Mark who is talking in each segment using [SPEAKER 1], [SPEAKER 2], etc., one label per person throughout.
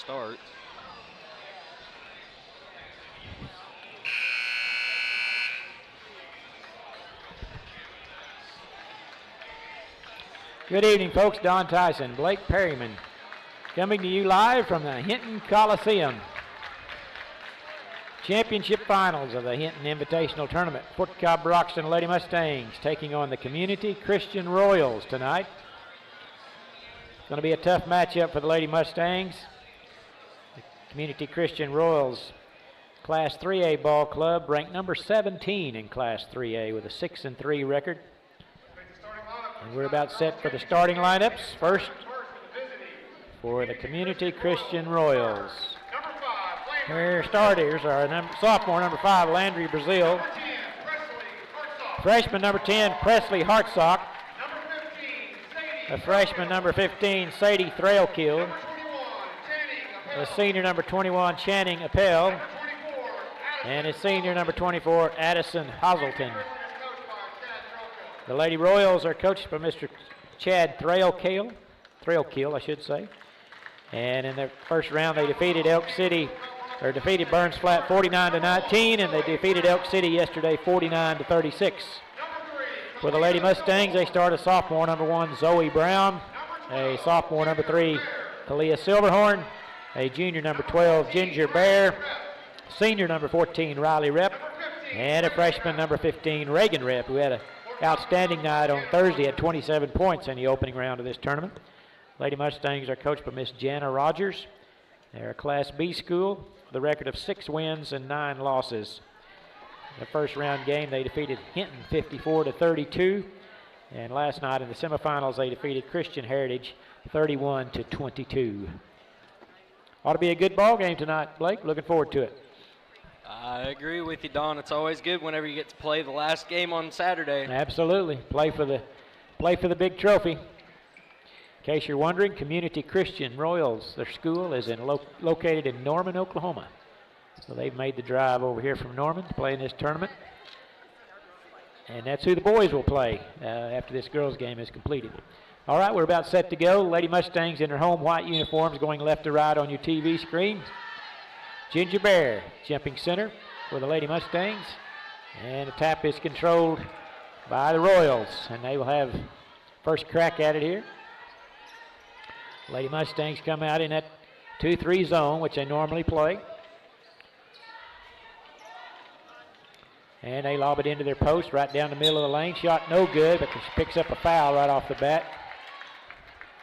[SPEAKER 1] start.
[SPEAKER 2] Good evening, folks. Don Tyson, Blake Perryman, coming to you live from the Hinton Coliseum. Championship finals of the Hinton Invitational Tournament. Fort Cobb Broxton Lady Mustangs taking on the Community Christian Royals tonight. It's going to be a tough matchup for the Lady Mustangs. The Community Christian Royals, Class 3A ball club, ranked number 17 in Class 3A with a 6-3 record. And we're about set for the starting lineups. First, for the Community Christian Royals. Their starters are sophomore number 5, Landry Brazil. Freshman number 10, Presley Hartsock. A freshman number 15, Sadie Thralekill. The senior number 21, Channing Appel. And his senior number 24, Addison Hazelton. The Lady Royals are coached by Mr. Chad Thralekill, I should say. And in their first round, they defeated defeated Burns Flat 49-19, and they defeated Elk City yesterday 49-36. For the Lady Mustangs, they start a sophomore number 1, Zoe Brown, a sophomore number 3, Kalia Silverhorn, a junior number 12, Ginger Bear, senior number 14, Riley Rep, and a freshman number 15, Reagan Rep, who had an outstanding night on Thursday at 27 points in the opening round of this tournament. Lady Mustangs are coached by Miss Jana Rogers. They're a Class B school with a record of 6 wins and 9 losses. In the first round game, they defeated Hinton 54-32. And last night in the semifinals, they defeated Christian Heritage 31-22. Ought to be a good ball game tonight, Blake. Looking forward to it.
[SPEAKER 1] I agree with you, Don. It's always good whenever you get to play the last game on Saturday.
[SPEAKER 2] Absolutely. Play for the big trophy. In case you're wondering, Community Christian Royals, their school is located in Norman, Oklahoma. So they've made the drive over here from Norman to play in this tournament. And that's who the boys will play after this girls' game is completed. All right, we're about set to go. Lady Mustangs in their home white uniforms going left to right on your TV screen. Ginger Bear jumping center for the Lady Mustangs. And the tap is controlled by the Royals. And they will have first crack at it here. Lady Mustangs come out in that 2-3 zone, which they normally play. And they lob it into their post right down the middle of the lane. Shot no good, but she picks up a foul right off the bat.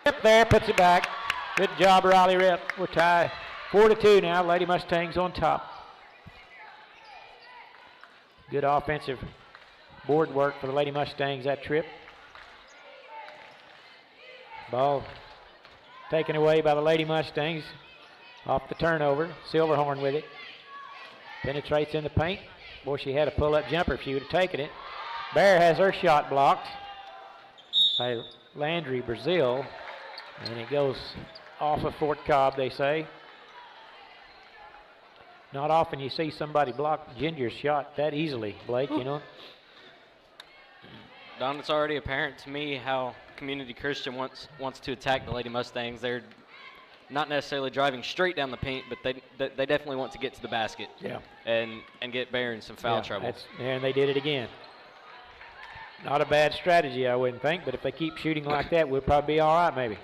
[SPEAKER 2] Up there, puts it back. Good job, Riley Rip. We're tied 4-2 now. Lady Mustangs on top. Good offensive board work for the Lady Mustangs that trip. Ball taken away by the Lady Mustangs off the turnover. Silverhorn with it. Penetrates in the paint. Boy, she had a pull-up jumper if she would have taken it. Bear has her shot blocked by Landry Brazil. And it goes off of Fort Cobb, they say. Not often you see somebody block Ginger's shot that easily, Blake, you know.
[SPEAKER 1] Don, it's already apparent to me how Community Christian wants to attack the Lady Mustangs. They're not necessarily driving straight down the paint, but they definitely want to get to the basket.
[SPEAKER 2] Yeah.
[SPEAKER 1] And get Bear in some foul trouble.
[SPEAKER 2] And they did it again. Not a bad strategy, I wouldn't think, but if they keep shooting like that, we'll probably be all right maybe.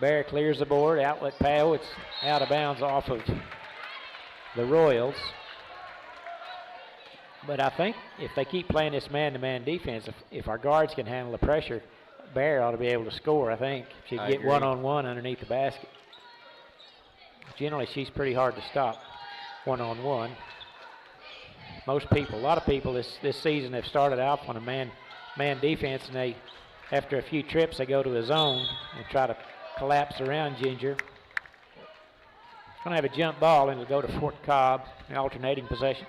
[SPEAKER 2] Bear clears the board, outlet pass. It's out of bounds off of the Royals. But I think if they keep playing this man-to-man defense, if our guards can handle the pressure, Bear ought to be able to score, I think. If she can get one-on-one underneath the basket. Generally, she's pretty hard to stop one-on-one. Most people, a lot of people this season have started out on a man defense, and they, after a few trips, they go to a zone and try to collapse around Ginger. Going to have a jump ball, and it'll go to Fort Cobb, an alternating possession.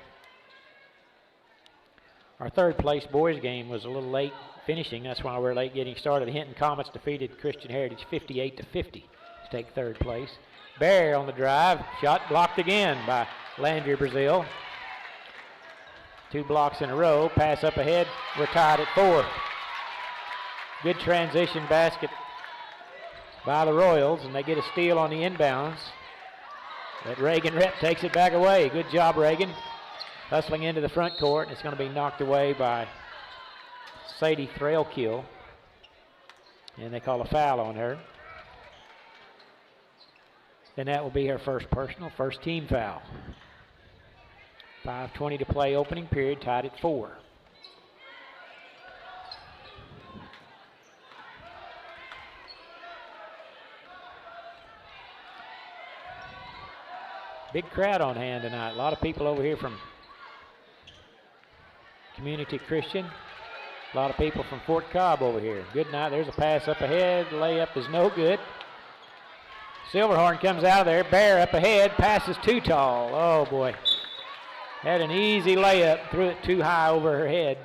[SPEAKER 2] Our third place boys game was a little late finishing. That's why we're late getting started. The Hinton Comets defeated Christian Heritage 58-50 to take third place. Bear on the drive. Shot blocked again by Landry Brazil. 2 blocks in a row. Pass up ahead. We're tied at 4. Good transition basket by the Royals, and they get a steal on the inbounds. But Reagan Rep takes it back away. Good job, Reagan. Hustling into the front court, and it's going to be knocked away by Sadie Threlkill. And they call a foul on her. And that will be her first personal, first team foul. 5:20 to play, opening period, tied at 4. Big crowd on hand tonight. A lot of people over here from Community Christian. A lot of people from Fort Cobb over here. Good night. There's a pass up ahead. Layup is no good. Silverhorn comes out of there. Bear up ahead. Passes too tall. Oh, boy. Had an easy layup. Threw it too high over her head.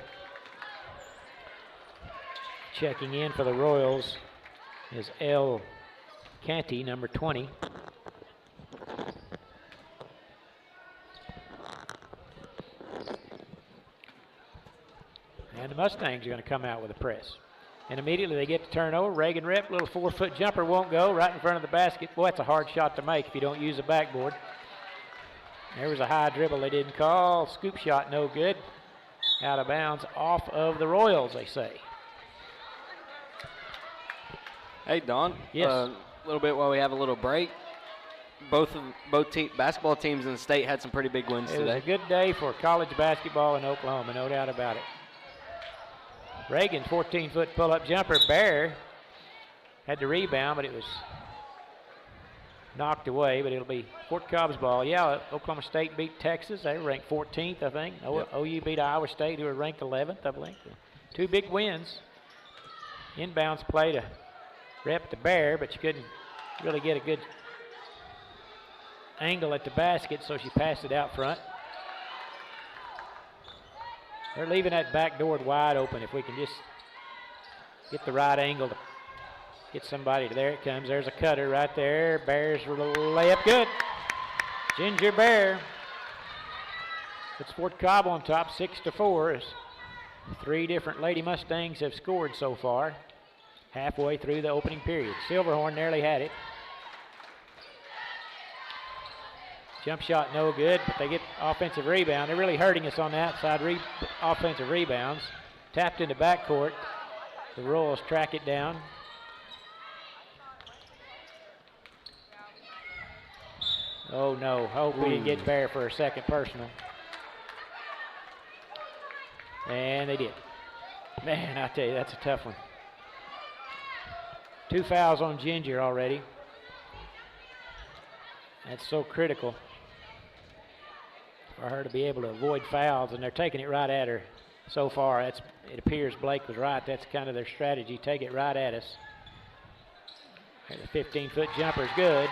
[SPEAKER 2] Checking in for the Royals is Elle Canty, number 20. And the Mustangs are going to come out with a press. And immediately they get the turnover. Reagan Rep, little 4-foot jumper won't go right in front of the basket. Boy, that's a hard shot to make if you don't use a backboard. There was a high dribble they didn't call. Scoop shot no good. Out of bounds off of the Royals, they say.
[SPEAKER 1] Hey, Don.
[SPEAKER 2] Yes.
[SPEAKER 1] A little bit while we have a little break. Both basketball teams in the state had some pretty big wins today.
[SPEAKER 2] It was a good day for college basketball in Oklahoma, no doubt about it. Reagan, 14-foot pull-up jumper. Bear had the rebound, but it was knocked away, but it'll be Fort Cobb's ball. Yeah, Oklahoma State beat Texas. They were ranked 14th, I think. Yep. OU beat Iowa State, who were ranked 11th, I believe. 2 big wins. Inbounds play to Rep to Bear, but she couldn't really get a good angle at the basket, so she passed it out front. They're leaving that back door wide open. If we can just get the right angle to get somebody. There it comes. There's a cutter right there. Bear's layup good. Ginger Bear puts Fort Cobb on top, 6-4. As 3 different Lady Mustangs have scored so far. Halfway through the opening period. Silverhorn nearly had it. Jump shot no good, but they get offensive rebound. They're really hurting us on the outside offensive rebounds. Tapped into backcourt. The Royals track it down. Oh no, hope we didn't get Bear for a second personal. And they did. Man, I tell you, that's a tough one. 2 fouls on Ginger already. That's so critical for her to be able to avoid fouls, and they're taking it right at her so far. It appears Blake was right. That's kind of their strategy. Take it right at us. The 15-foot jumper is good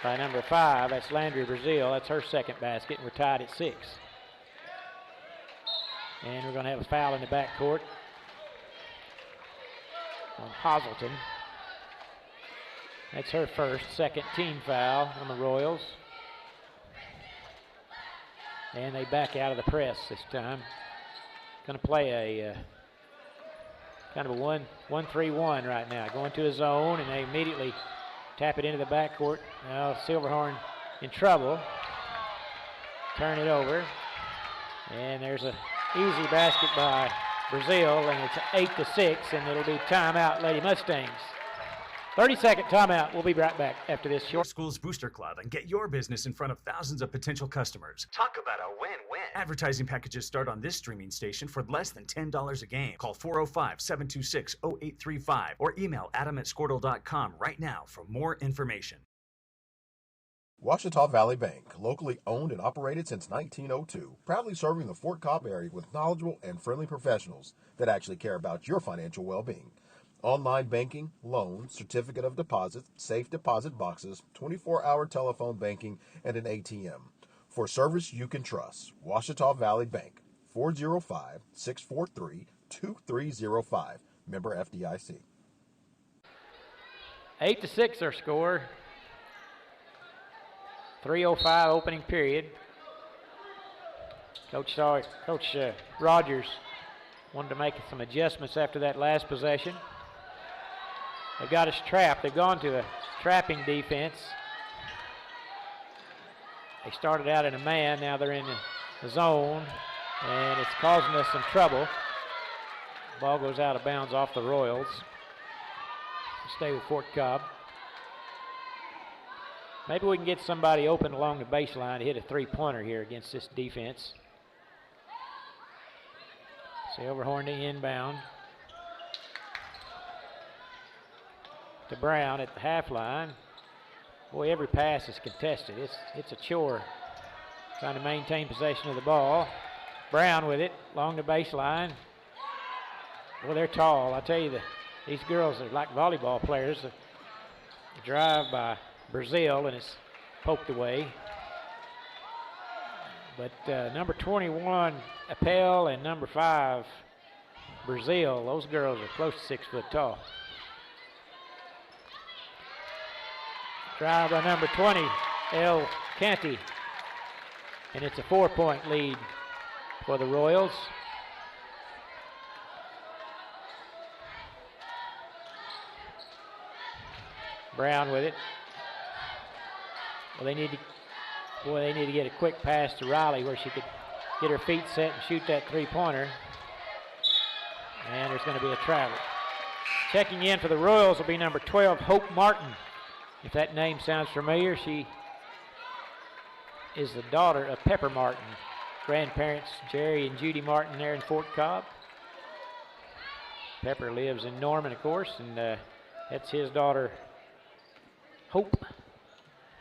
[SPEAKER 2] by number 5. That's Landry Brazil. That's her second basket, and we're tied at 6. And we're going to have a foul in the backcourt on Hazelton. That's her first, second team foul on the Royals. And they back out of the press this time. Going to play a kind of a 1-3-1 right now. Going to a zone, and they immediately tap it into the backcourt. Now Silverhorn in trouble. Turn it over. And there's an easy basket by Brazil, and it's 8-6, and it'll be timeout, Lady Mustangs. 30-second timeout. We'll be right back after this short.
[SPEAKER 3] School's Booster Club and get your business in front of thousands of potential customers. Talk about a win-win. Advertising packages start on this streaming station for less than $10 a game. Call 405-726-0835 or email adam@squirtle.com right now for more information.
[SPEAKER 4] Ouachita Valley Bank, locally owned and operated since 1902, proudly serving the Fort Cobb area with knowledgeable and friendly professionals that actually care about your financial well-being. Online banking, loans, certificate of deposit, safe deposit boxes, 24-hour telephone banking, and an ATM. For service you can trust, Ouachita Valley Bank, 405-643-2305. Member FDIC.
[SPEAKER 2] 8-6 our score. 3:05 opening period. Coach Rogers wanted to make some adjustments after that last possession. They've got us trapped. They've gone to a trapping defense. They started out in a man. Now they're in the zone, and it's causing us some trouble. Ball goes out of bounds off the Royals. Stay with Fort Cobb. Maybe we can get somebody open along the baseline to hit a three-pointer here against this defense. Silverhorn to inbound. To Brown at the half line. Boy, every pass is contested. It's a chore trying to maintain possession of the ball. Brown with it along the baseline. Well, they're tall. I tell you, these girls are like volleyball players. The drive by Brazil, and it's poked away. But number 21, Appel, and number 5, Brazil, those girls are close to 6 foot tall. Drive by number 20, El Canty. And it's a 4-point lead for the Royals. Brown with it. Well, they need to get a quick pass to Riley where she could get her feet set and shoot that three-pointer. And there's going to be a travel. Checking in for the Royals will be number 12, Hope Martin. If that name sounds familiar, she is the daughter of Pepper Martin. Grandparents Jerry and Judy Martin there in Fort Cobb. Pepper lives in Norman, of course, and that's his daughter, Hope.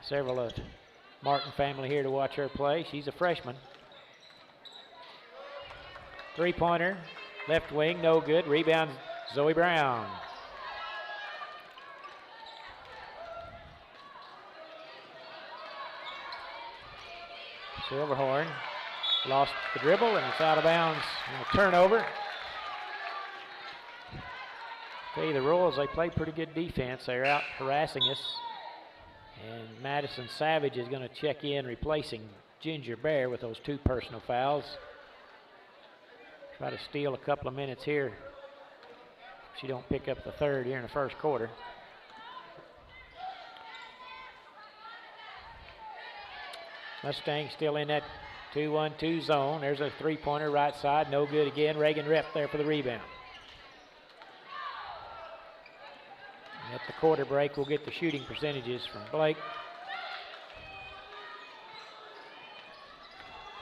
[SPEAKER 2] Several of Martin family here to watch her play. She's a freshman. Three-pointer, left wing, no good. Rebound, Zoe Brown. Silverhorn lost the dribble, and it's out of bounds. And a turnover. Tell you, the Royals, they play pretty good defense. They're out harassing us. And Madison Savage is going to check in, replacing Ginger Bear with those 2 personal fouls. Try to steal a couple of minutes here. She don't pick up the third here in the first quarter. Mustangs still in that 2-1-2 zone. There's a three-pointer right side, no good again. Reagan Rep there for the rebound. And at the quarter break, we'll get the shooting percentages from Blake.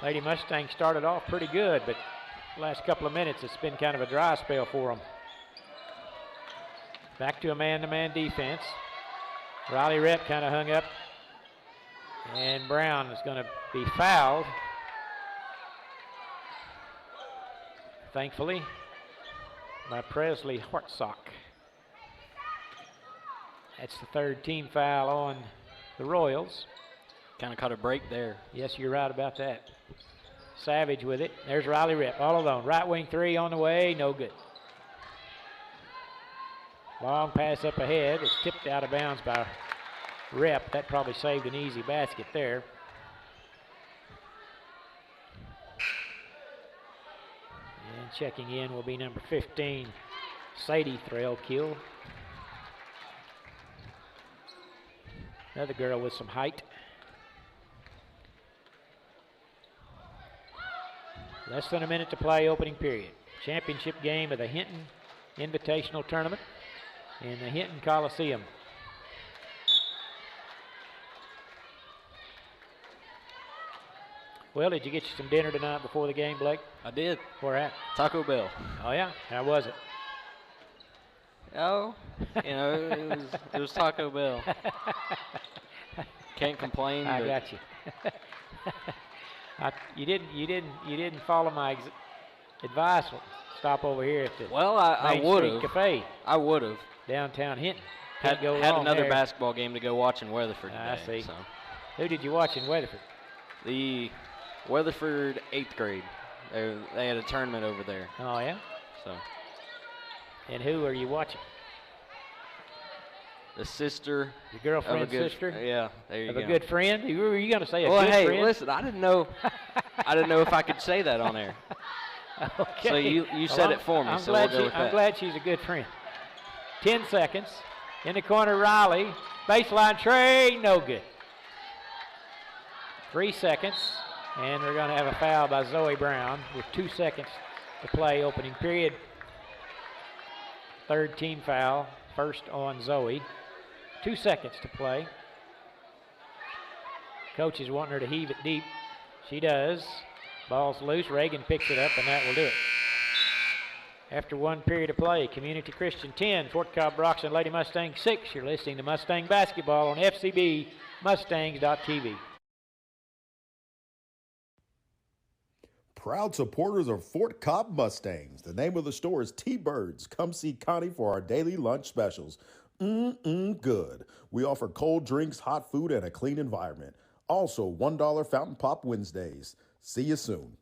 [SPEAKER 2] Lady Mustangs started off pretty good, but the last couple of minutes it's been kind of a dry spell for them. Back to a man-to-man defense. Riley Rep kind of hung up. And Brown is going to be fouled. Thankfully, by Presley Hartsock. That's the third team foul on the Royals.
[SPEAKER 1] Kind of caught a break there.
[SPEAKER 2] Yes, you're right about that. Savage with it. There's Riley Rip all alone. Right wing three on the way, no good. Long pass up ahead. It's tipped out of bounds by Rep. That probably saved an easy basket there. And checking in will be number 15, Sadie Threlkill. Another girl with some height. Less than a minute to play, opening period. Championship game of the Hinton Invitational Tournament in the Hinton Coliseum. Well, did you get you some dinner tonight before the game, Blake?
[SPEAKER 1] I did.
[SPEAKER 2] Where at?
[SPEAKER 1] Taco Bell.
[SPEAKER 2] Oh, yeah? How was it?
[SPEAKER 1] Oh, you know, it was Taco Bell. Can't complain.
[SPEAKER 2] I got you. You didn't follow my advice. Stop over here at the
[SPEAKER 1] I would have.
[SPEAKER 2] Cafe.
[SPEAKER 1] I would have.
[SPEAKER 2] Downtown Hinton.
[SPEAKER 1] Had another basketball game to go watch in Weatherford today.
[SPEAKER 2] I see.
[SPEAKER 1] So.
[SPEAKER 2] Who did you watch in Weatherford?
[SPEAKER 1] The Weatherford 8th grade. They had a tournament over there.
[SPEAKER 2] Oh, yeah?
[SPEAKER 1] So.
[SPEAKER 2] And who are you watching?
[SPEAKER 1] The sister.
[SPEAKER 2] Your girlfriend's sister?
[SPEAKER 1] Yeah, there you go.
[SPEAKER 2] Of a good friend? Were you going to say a
[SPEAKER 1] good
[SPEAKER 2] friend?
[SPEAKER 1] Well, hey, listen, I didn't know if I could say that on air.
[SPEAKER 2] Okay.
[SPEAKER 1] So you said it for me, so we'll go with that.
[SPEAKER 2] I'm glad she's a good friend. 10 seconds. In the corner, Riley. Baseline trade, no good. 3 seconds, and we're going to have a foul by Zoe Brown with 2 seconds to play opening period. Third team foul, first on Zoe. 2 seconds to play. Coach is wanting her to heave it deep. She does. Ball's loose. Reagan picks it up, and that will do it. After 1 period of play, Community Christian 10, Fort Cobb Broxton Lady Mustangs 6. You're listening to Mustang Basketball on FCB Mustangs.tv.
[SPEAKER 4] Proud supporters of Fort Cobb Mustangs. The name of the store is T-Birds. Come see Connie for our daily lunch specials. Good. We offer cold drinks, hot food, and a clean environment. Also, $1 Fountain Pop Wednesdays. See you soon.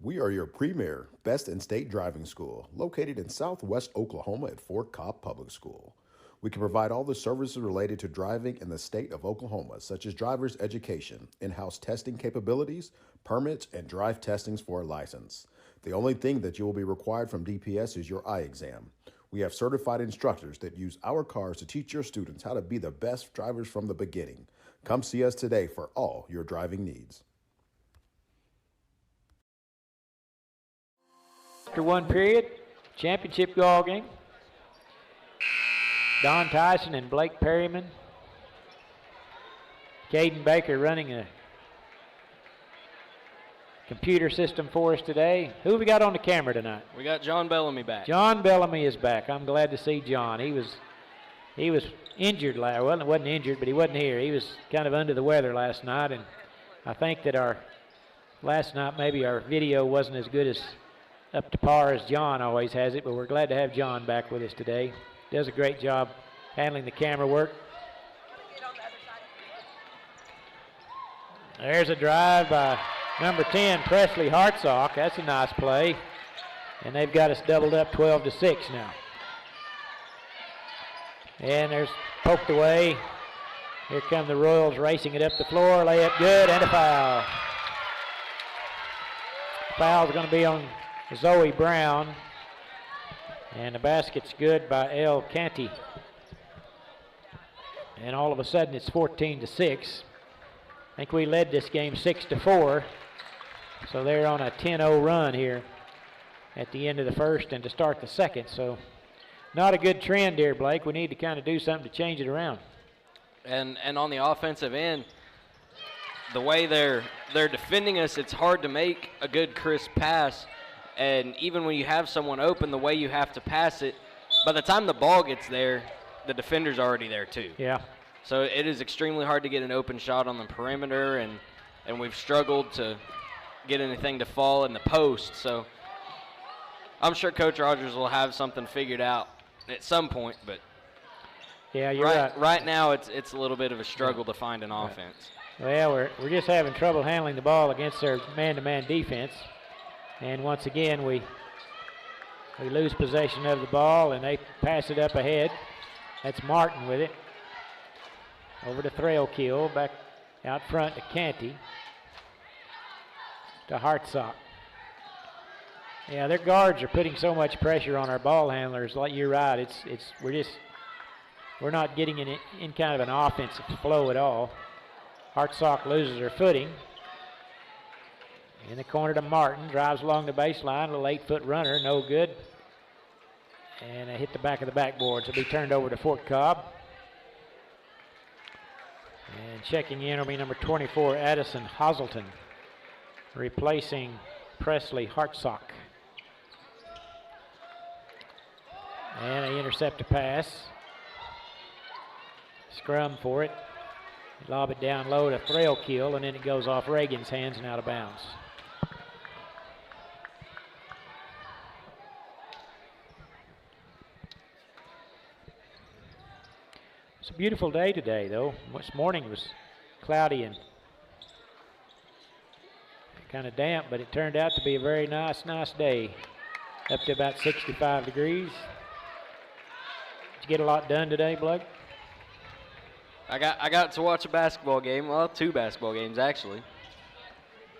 [SPEAKER 4] We are your premier, best in state driving school, located in Southwest Oklahoma at Fort Cobb Public School. We can provide all the services related to driving in the state of Oklahoma, such as driver's education, in-house testing capabilities, permits, and drive testings for a license. The only thing that you will be required from DPS is your eye exam. We have certified instructors that use our cars to teach your students how to be the best drivers from the beginning. Come see us today for all your driving needs.
[SPEAKER 2] After 1 period, championship ball game. Don Tyson and Blake Perryman. Caden Baker running a computer system for us today. Who have we got on the camera tonight?
[SPEAKER 1] We got John Bellamy back.
[SPEAKER 2] John Bellamy is back. I'm glad to see John. He was injured last. Well, wasn't injured, but he wasn't here. He was kind of under the weather last night, and I think that last night maybe our video wasn't as good as up to par as John always has it, but we're glad to have John back with us today. Does a great job handling the camera work. There's a drive by number 10, Presley Hartsock. That's a nice play. And they've got us doubled up 12-6 now. And there's poked away. Here come the Royals racing it up the floor. Layup good and a foul. Foul's going to be on Zoe Brown. And the basket's good by El Canty. And all of a sudden it's 14-6. I think we led this game 6-4. So they're on a 10-0 run here at the end of the first and to start the second. So not a good trend here, Blake. We need to kind of do something to change it around.
[SPEAKER 1] And on the offensive end, the way they're defending us, it's hard to make a good crisp pass. And even when you have someone open, the way you have to pass it, by the time the ball gets there, the defender's already there too.
[SPEAKER 2] Yeah.
[SPEAKER 1] So it is extremely hard to get an open shot on the perimeter, and we've struggled to get anything to fall in the post. So I'm sure Coach Rogers will have something figured out at some point, but
[SPEAKER 2] yeah, you're right.
[SPEAKER 1] Right now it's a little bit of a struggle to find an offense.
[SPEAKER 2] Well, we're just having trouble handling the ball against their man-to-man defense. And once again, we lose possession of the ball, and they pass it up ahead. That's Martin with it. Over to Thrailkill, back out front to Canty. To Hartsock. Yeah, their guards are putting so much pressure on our ball handlers. Like you're right, we're not getting in kind of an offensive flow at all. Hartsock loses her footing. In the corner to Martin, drives along the baseline, a little 8-foot runner, no good. And hit the back of the backboard, so it'll be turned over to Fort Cobb. And checking in will be number 24, Addison Hazelton, replacing Presley Hartsock. And they intercept a pass. Scrum for it. Lob it down low to Thrailkill, and then it goes off Reagan's hands and out of bounds. It's a beautiful day today, though. This morning was cloudy and kind of damp, but it turned out to be a very nice day. Up to about 65 degrees. Did you get a lot done today, Blake?
[SPEAKER 1] I got to watch a basketball game. Well, 2 basketball games actually.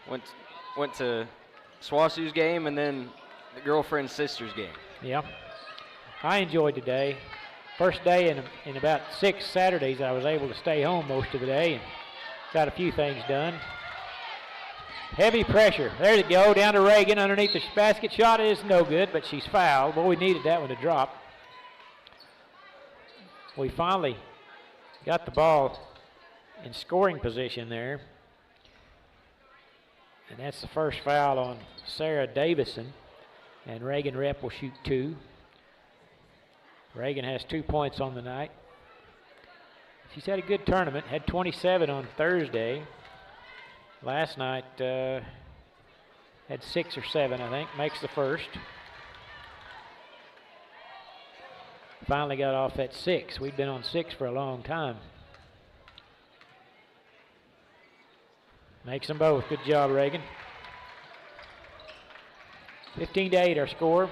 [SPEAKER 1] Went to Swasu's game and then the girlfriend's sister's game.
[SPEAKER 2] Yeah, I enjoyed today. First day in about 6 Saturdays, I was able to stay home most of the day and got a few things done. Heavy pressure. There they go, down to Reagan underneath the basket. Shot is no good, but she's fouled. Boy, we needed that one to drop. We finally got the ball in scoring position there. And that's the first foul on Sarah Davison. And Reagan Rep will shoot 2. Reagan has 2 points on the night. She's had a good tournament, had 27 on Thursday. Last night had 6 or 7, I think, makes the first. Finally got off at 6. We'd been on 6 for a long time. Makes them both. Good job, Reagan. 15-8 our score.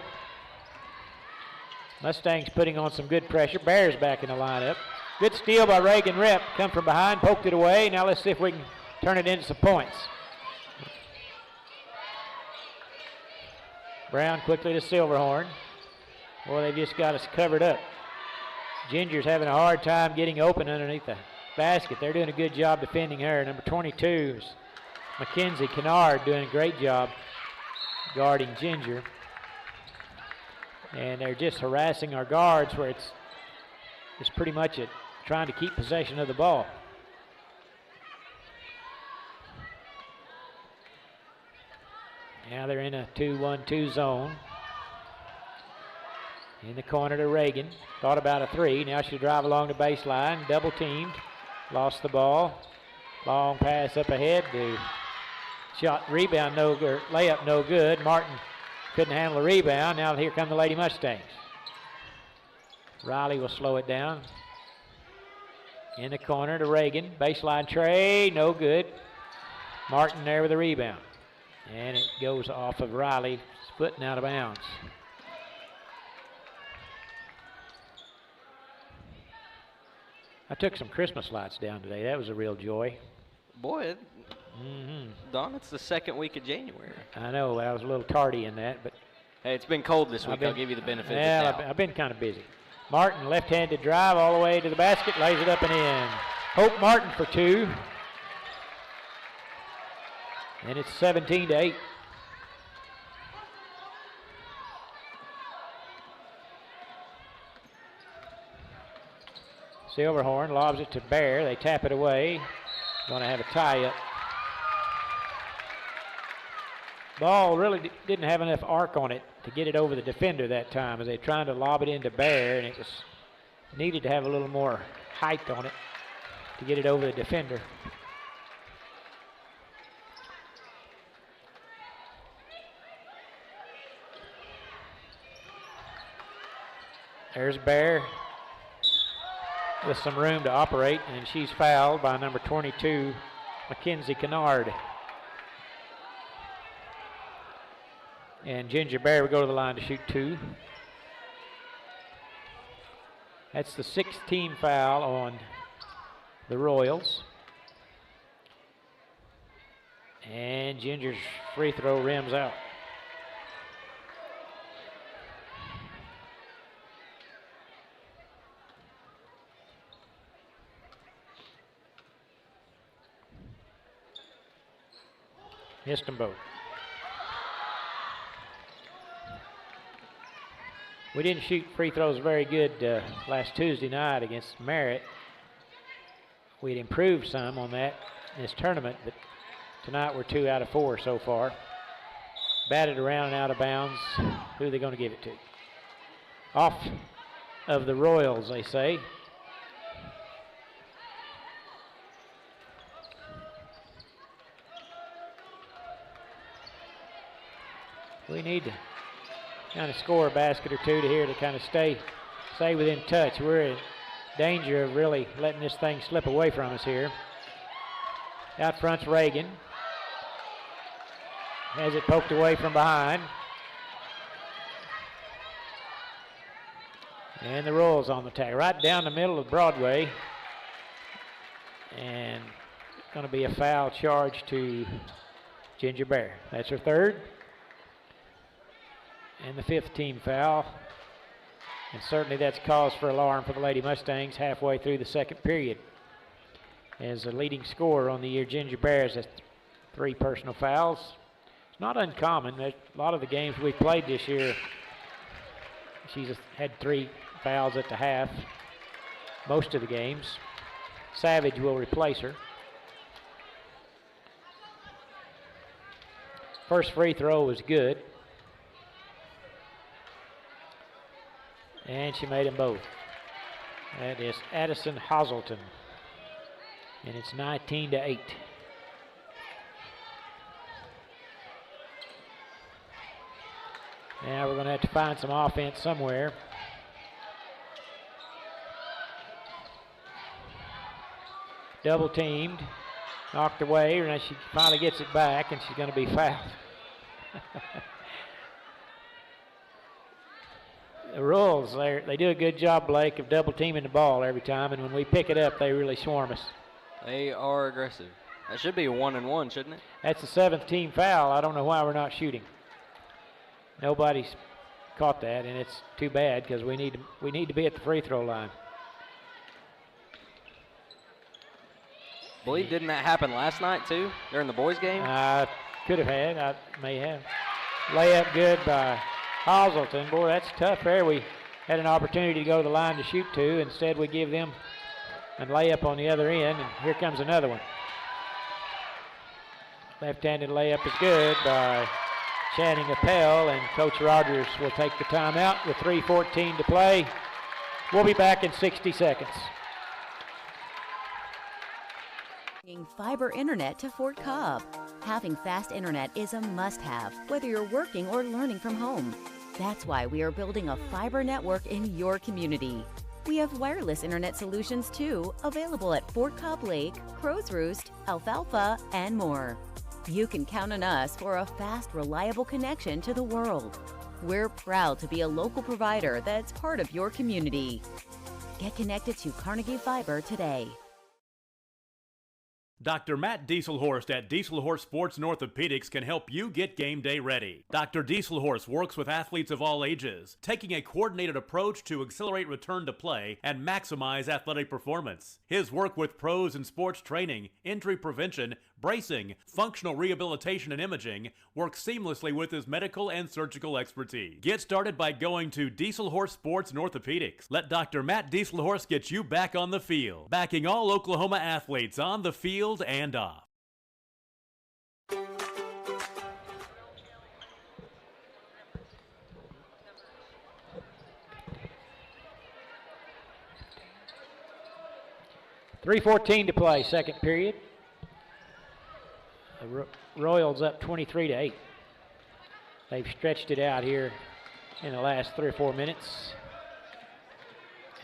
[SPEAKER 2] Mustangs putting on some good pressure. Bears back in the lineup. Good steal by Reagan Rep. Come from behind, poked it away. Now let's see if we can turn it into some points. Brown quickly to Silverhorn. Boy, they just got us covered up. Ginger's having a hard time getting open underneath the basket. They're doing a good job defending her. Number 22 is Mackenzie Kennard doing a great job guarding Ginger. And they're just harassing our guards where it's pretty much trying to keep possession of the ball. Now they're in a 2-1-2 zone. In the corner to Reagan. Thought about a 3. Now she'll drive along the baseline. Double teamed. Lost the ball. Long pass up ahead to shot, rebound, no good. Layup, no good. Martin couldn't handle the rebound. Now here come the Lady Mustangs. Riley will slow it down. In the corner to Reagan. Baseline tray, no good. Martin there with the rebound. And it goes off of Riley, foot and out of bounds. I took some Christmas lights down today. That was a real joy.
[SPEAKER 1] Boy, Don, it's the second week of January.
[SPEAKER 2] I know, I was a little tardy in that, but
[SPEAKER 1] hey, it's been cold this week. I'll give you the benefit of the doubt.
[SPEAKER 2] I've been kind of busy. Martin, left-handed drive all the way to the basket, lays it up and in. Hope Martin for 2. And it's 17-8. Silverhorn lobs it to Bear. They tap it away. Going to have a tie-up. Ball really didn't have enough arc on it to get it over the defender that time as they trying to lob it into Bear, and it was needed to have a little more height on it to get it over the defender. There's Bear with some room to operate, and she's fouled by number 22, Mackenzie Kennard. And Ginger Bear will go to the line to shoot 2. That's the 6th team foul on the Royals. And Ginger's free throw rims out. Missed them both. We didn't shoot free throws very good last Tuesday night against Merritt. We'd improved some on that in this tournament, but tonight we're 2 out of 4 so far. Batted around and out of bounds. Who are they going to give it to? Off of the Royals, they say. We need to kind of score a basket or 2 to here to kind of stay within touch. We're in danger of really letting this thing slip away from us here. Out front's Reagan. Has it poked away from behind. And the Royals on the tag. Right down the middle of Broadway. And going to be a foul charge to Ginger Bear. That's her 3rd. And the 5th team foul. And certainly that's cause for alarm for the Lady Mustangs halfway through the second period. As the leading scorer on the year, Ginger Bears, has 3 personal fouls. It's not uncommon. A lot of the games we've played this year, she's had 3 fouls at the half, most of the games. Savage will replace her. First free throw was good. And she made them both. That is Addison Hazelton. And it's 19-8. Now we're going to have to find some offense somewhere. Double teamed, knocked away, and she finally gets it back, and she's going to be fouled. The rules, they do a good job, Blake, of double teaming the ball every time, and when we pick it up, they really swarm us.
[SPEAKER 1] They are aggressive. That should be a 1-and-1, shouldn't it?
[SPEAKER 2] That's the 7th team foul. I don't know why we're not shooting. Nobody's caught that, and it's too bad because we need to be at the free throw line.
[SPEAKER 1] Believe didn't that happen last night too during the boys game?
[SPEAKER 2] Could have had. I may have. Layup good by Hazelton. Boy, that's tough there. We had an opportunity to go to the line to shoot 2. Instead, we give them a layup on the other end, and here comes another one. Left-handed layup is good by Channing Appel, and Coach Rogers will take the timeout with 3:14 to play. We'll be back in 60 seconds.
[SPEAKER 5] Fiber internet to Fort Cobb. Having fast internet is a must-have, whether you're working or learning from home. That's why we are building a fiber network in your community. We have wireless internet solutions too, available at Fort Cobb Lake, Crow's Roost, Alfalfa, and more. You can count on us for a fast, reliable connection to the world. We're proud to be a local provider that's part of your community. Get connected to Carnegie Fiber today.
[SPEAKER 6] Dr. Matt Dieselhorst at Dieselhorst Sports and Orthopedics can help you get game day ready. Dr. Dieselhorst works with athletes of all ages, taking a coordinated approach to accelerate return to play and maximize athletic performance. His work with pros in sports training, injury prevention, bracing, functional rehabilitation, and imaging works seamlessly with his medical and surgical expertise. Get started by going to Dieselhorst Sports and Orthopedics. Let Dr. Matt Dieselhorst get you back on the field, backing all Oklahoma athletes on the field and off.
[SPEAKER 2] .3:14 to play, second period. The Royals up 23-8. They've stretched it out here in the last 3 or 4 minutes.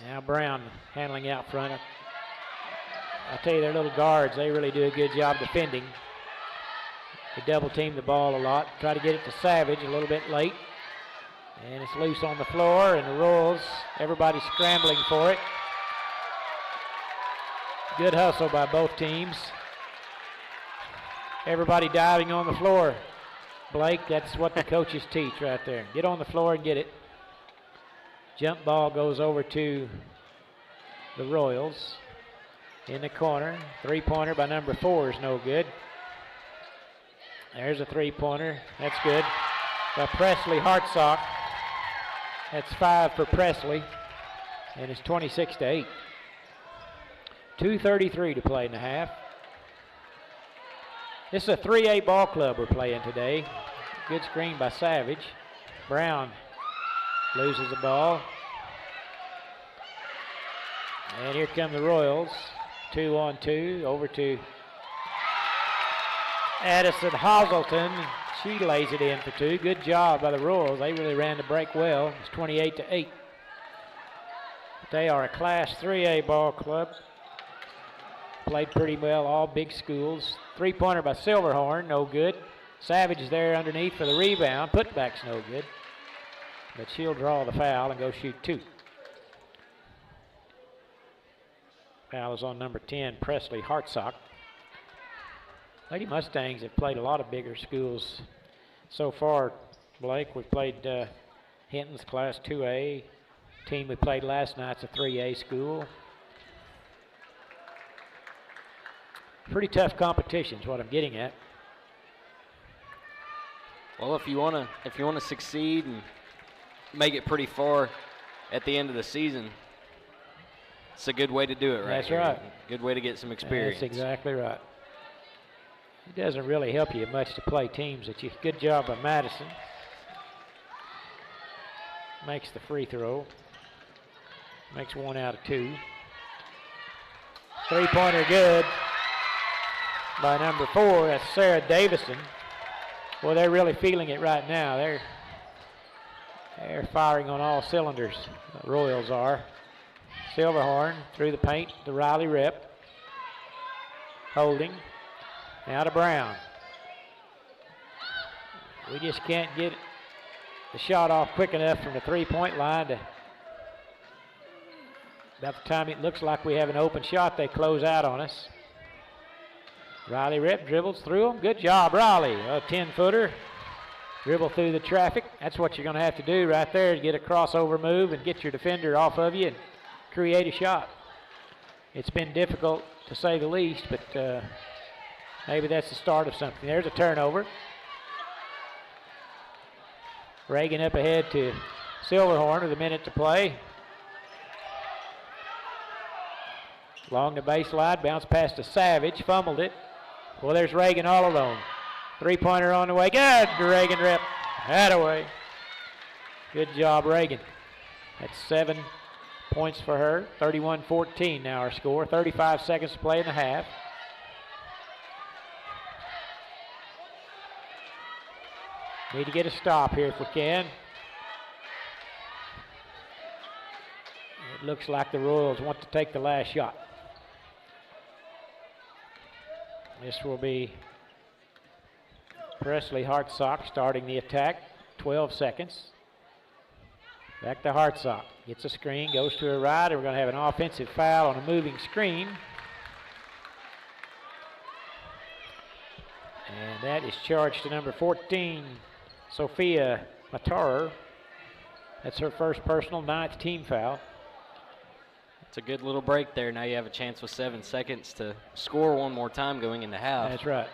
[SPEAKER 2] Now Brown handling out front. I tell you, their little guards, they really do a good job defending. They double team the ball a lot. Try to get it to Savage a little bit late. And it's loose on the floor, and the Royals, everybody's scrambling for it. Good hustle by both teams. Everybody diving on the floor. Blake, that's what the coaches teach right there. Get on the floor and get it. Jump ball goes over to the Royals. In the corner, 3-pointer by number 4 is no good. There's a 3-pointer, that's good. By Presley Hartsock. That's 5 for Presley, and it's 26-8. 2:33 to play in the half. This is a 3A ball club we're playing today. Good screen by Savage. Brown loses the ball. And here come the Royals. 2-on-2 over to Addison Hazelton. She lays it in for 2. Good job by the Royals. They really ran the break well. It's 28-8. They are a Class 3A ball club. Played pretty well, all big schools. 3-pointer by Silverhorn, no good. Savage is there underneath for the rebound. Putback's no good. But she'll draw the foul and go shoot 2. Foul is on number 10, Presley Hartsock. Lady Mustangs have played a lot of bigger schools so far, Blake. We've played Hinton's Class 2A. Team we played last night's a 3A school. Pretty tough competition is what I'm getting at.
[SPEAKER 1] Well, if you wanna succeed and make it pretty far at the end of the season, it's a good way to do it, right?
[SPEAKER 2] That's
[SPEAKER 1] here.
[SPEAKER 2] right.
[SPEAKER 1] Good way to get some experience.
[SPEAKER 2] That's exactly right. It doesn't really help you much to play teams. Good job by Madison. Makes the free throw. Makes 1 out of 2. Three-pointer good by number 4. That's Sarah Davison. Well, they're really feeling it right now. They're firing on all cylinders. The Royals are. Silverhorn through the paint to Riley Rep. Holding. Now to Brown. We just can't get the shot off quick enough from the three-point line to about the time it looks like we have an open shot, they close out on us. Riley Rep dribbles through them. Good job, Riley. A 10-footer. Dribble through the traffic. That's what you're going to have to do right there, is get a crossover move and get your defender off of you and create a shot. It's been difficult to say the least, but maybe that's the start of something. There's a turnover. Reagan up ahead to Silverhorn with a minute to play. Along the baseline, bounce pass to Savage, fumbled it. Well, there's Reagan all alone. Three-pointer on the way. Good, Reagan Rep. Attaway. Good job, Reagan. That's 7 points for her. 31-14 now our score. 35 seconds to play in the half. Need to get a stop here if we can. It looks like the Royals want to take the last shot. This will be Presley Hartsock starting the attack. 12 seconds. Back to Hartsock. Gets a screen, goes to her right, and we're going to have an offensive foul on a moving screen. And that is charged to number 14, Sophia Matarer. That's her first personal, 9th team foul.
[SPEAKER 1] It's a good little break there. Now you have a chance with 7 seconds to score one more time going into half.
[SPEAKER 2] That's right.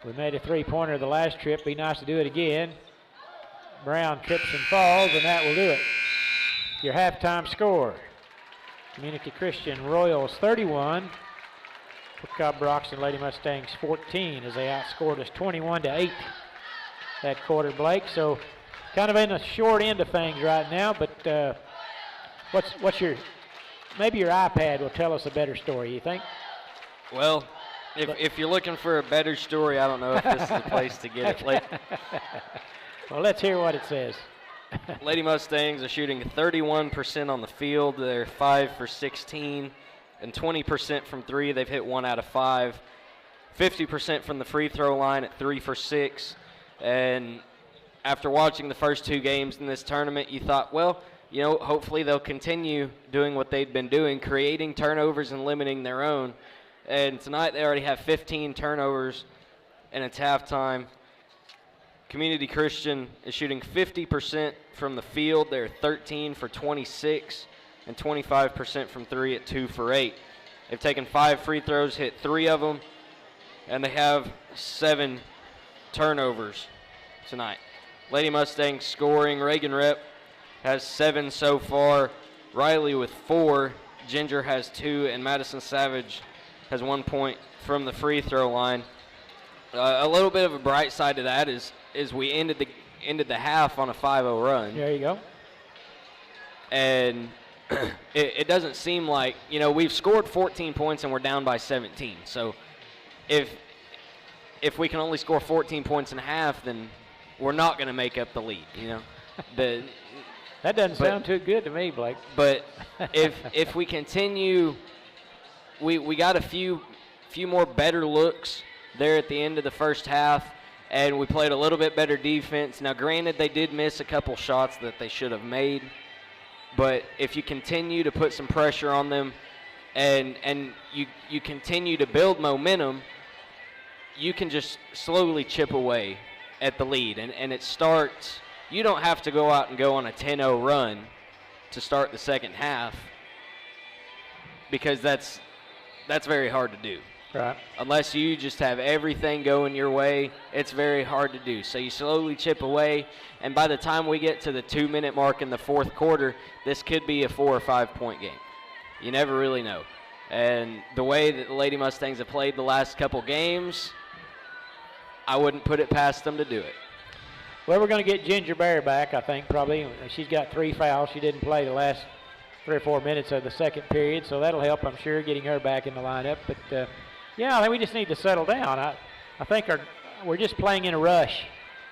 [SPEAKER 2] We made a three-pointer the last trip. Be nice to do it again. Brown trips and falls, and that will do it. Your halftime score. Community Christian Royals 31. Cobb Broxton Lady Mustangs 14 as they outscored us 21-8 that quarter, Blake. So kind of in the short end of things right now, but what's your, maybe your iPad will tell us a better story, you think?
[SPEAKER 1] Well, if you're looking for a better story, I don't know if this is the place to get it.
[SPEAKER 2] Well, let's hear what it says.
[SPEAKER 1] Lady Mustangs are shooting 31% on the field. They're 5 for 16 and 20% from 3. They've hit 1 out of 5. 50% from the free throw line at 3 for 6. And after watching the first 2 games in this tournament, you thought, well, you know, hopefully they'll continue doing what they've been doing, creating turnovers and limiting their own. And tonight they already have 15 turnovers, and it's halftime. Community Christian is shooting 50% from the field. They're 13 for 26 and 25% from 3 at 2 for 8. They've taken 5 free throws, hit 3 of them, and they have 7 turnovers tonight. Lady Mustangs scoring. Reagan Rep has 7 so far. Riley with 4. Ginger has 2, and Madison Savage has 1 point from the free throw line. A little bit of a bright side to that is we ended the half on a 5-0 run.
[SPEAKER 2] There you go.
[SPEAKER 1] And it doesn't seem like, you know, we've scored 14 points and we're down by 17. So if we can only score 14 points in a half, then we're not going to make up the lead, you know.
[SPEAKER 2] That doesn't sound too good to me, Blake.
[SPEAKER 1] But if we continue, we got a few more better looks there at the end of the first half, and we played a little bit better defense. Now, granted, they did miss a couple shots that they should have made, but if you continue to put some pressure on them and you continue to build momentum, you can just slowly chip away at the lead. And it starts you don't have to go out and go on a 10-0 run to start the second half, because that's very hard to do.
[SPEAKER 2] Right.
[SPEAKER 1] Unless you just have everything going your way, it's very hard to do. So you slowly chip away, and by the time we get to the 2-minute mark in the fourth quarter, this could be a 4 or 5 point game. You never really know. And the way that the Lady Mustangs have played the last couple games, I wouldn't put it past them to do it.
[SPEAKER 2] Well, we're going to get Ginger Bear back, I think, probably. She's got 3 fouls. She didn't play the last 3 or 4 minutes of the second period, so that'll help, I'm sure, getting her back in the lineup. But, yeah, I think we just need to settle down. I think we're just playing in a rush.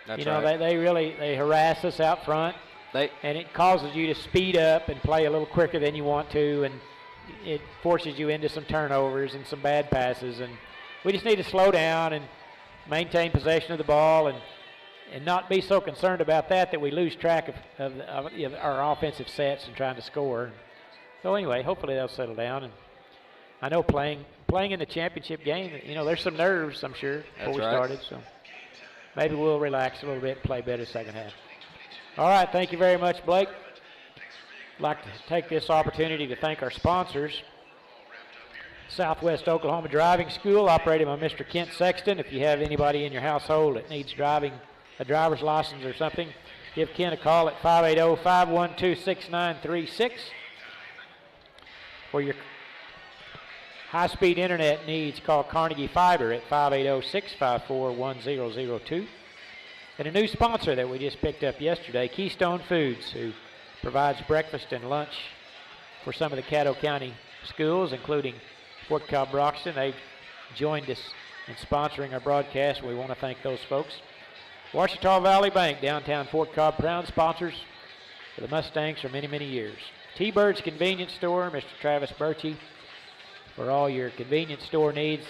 [SPEAKER 1] That's
[SPEAKER 2] right. They really harass us out front, and it causes you to speed up and play a little quicker than you want to, and it forces you into some turnovers and some bad passes. And we just need to slow down and maintain possession of the ball and not be so concerned about that we lose track of our offensive sets and trying to score. So anyway, hopefully they'll settle down. And I know playing in the championship game, there's some nerves, I'm sure, before we started. So maybe we'll relax a little bit and play better second half. All right, thank you very much, Blake. I'd like to take this opportunity to thank our sponsors. Southwest Oklahoma Driving School, operated by Mr. Kent Sexton. If you have anybody in your household that needs a driver's license or something, give Kent a call at 580-512-6936. For your high-speed internet needs, call Carnegie Fiber at 580-654-1002. And a new sponsor that we just picked up yesterday, Keystone Foods, who provides breakfast and lunch for some of the Caddo County schools, including Fort Cobb, Broxton. They've joined us in sponsoring our broadcast. We want to thank those folks. Ouachita Valley Bank, downtown Fort Cobb, proud sponsors for the Mustangs for many, many years. T-Bird's Convenience Store, Mr. Travis Birchie, for all your convenience store needs.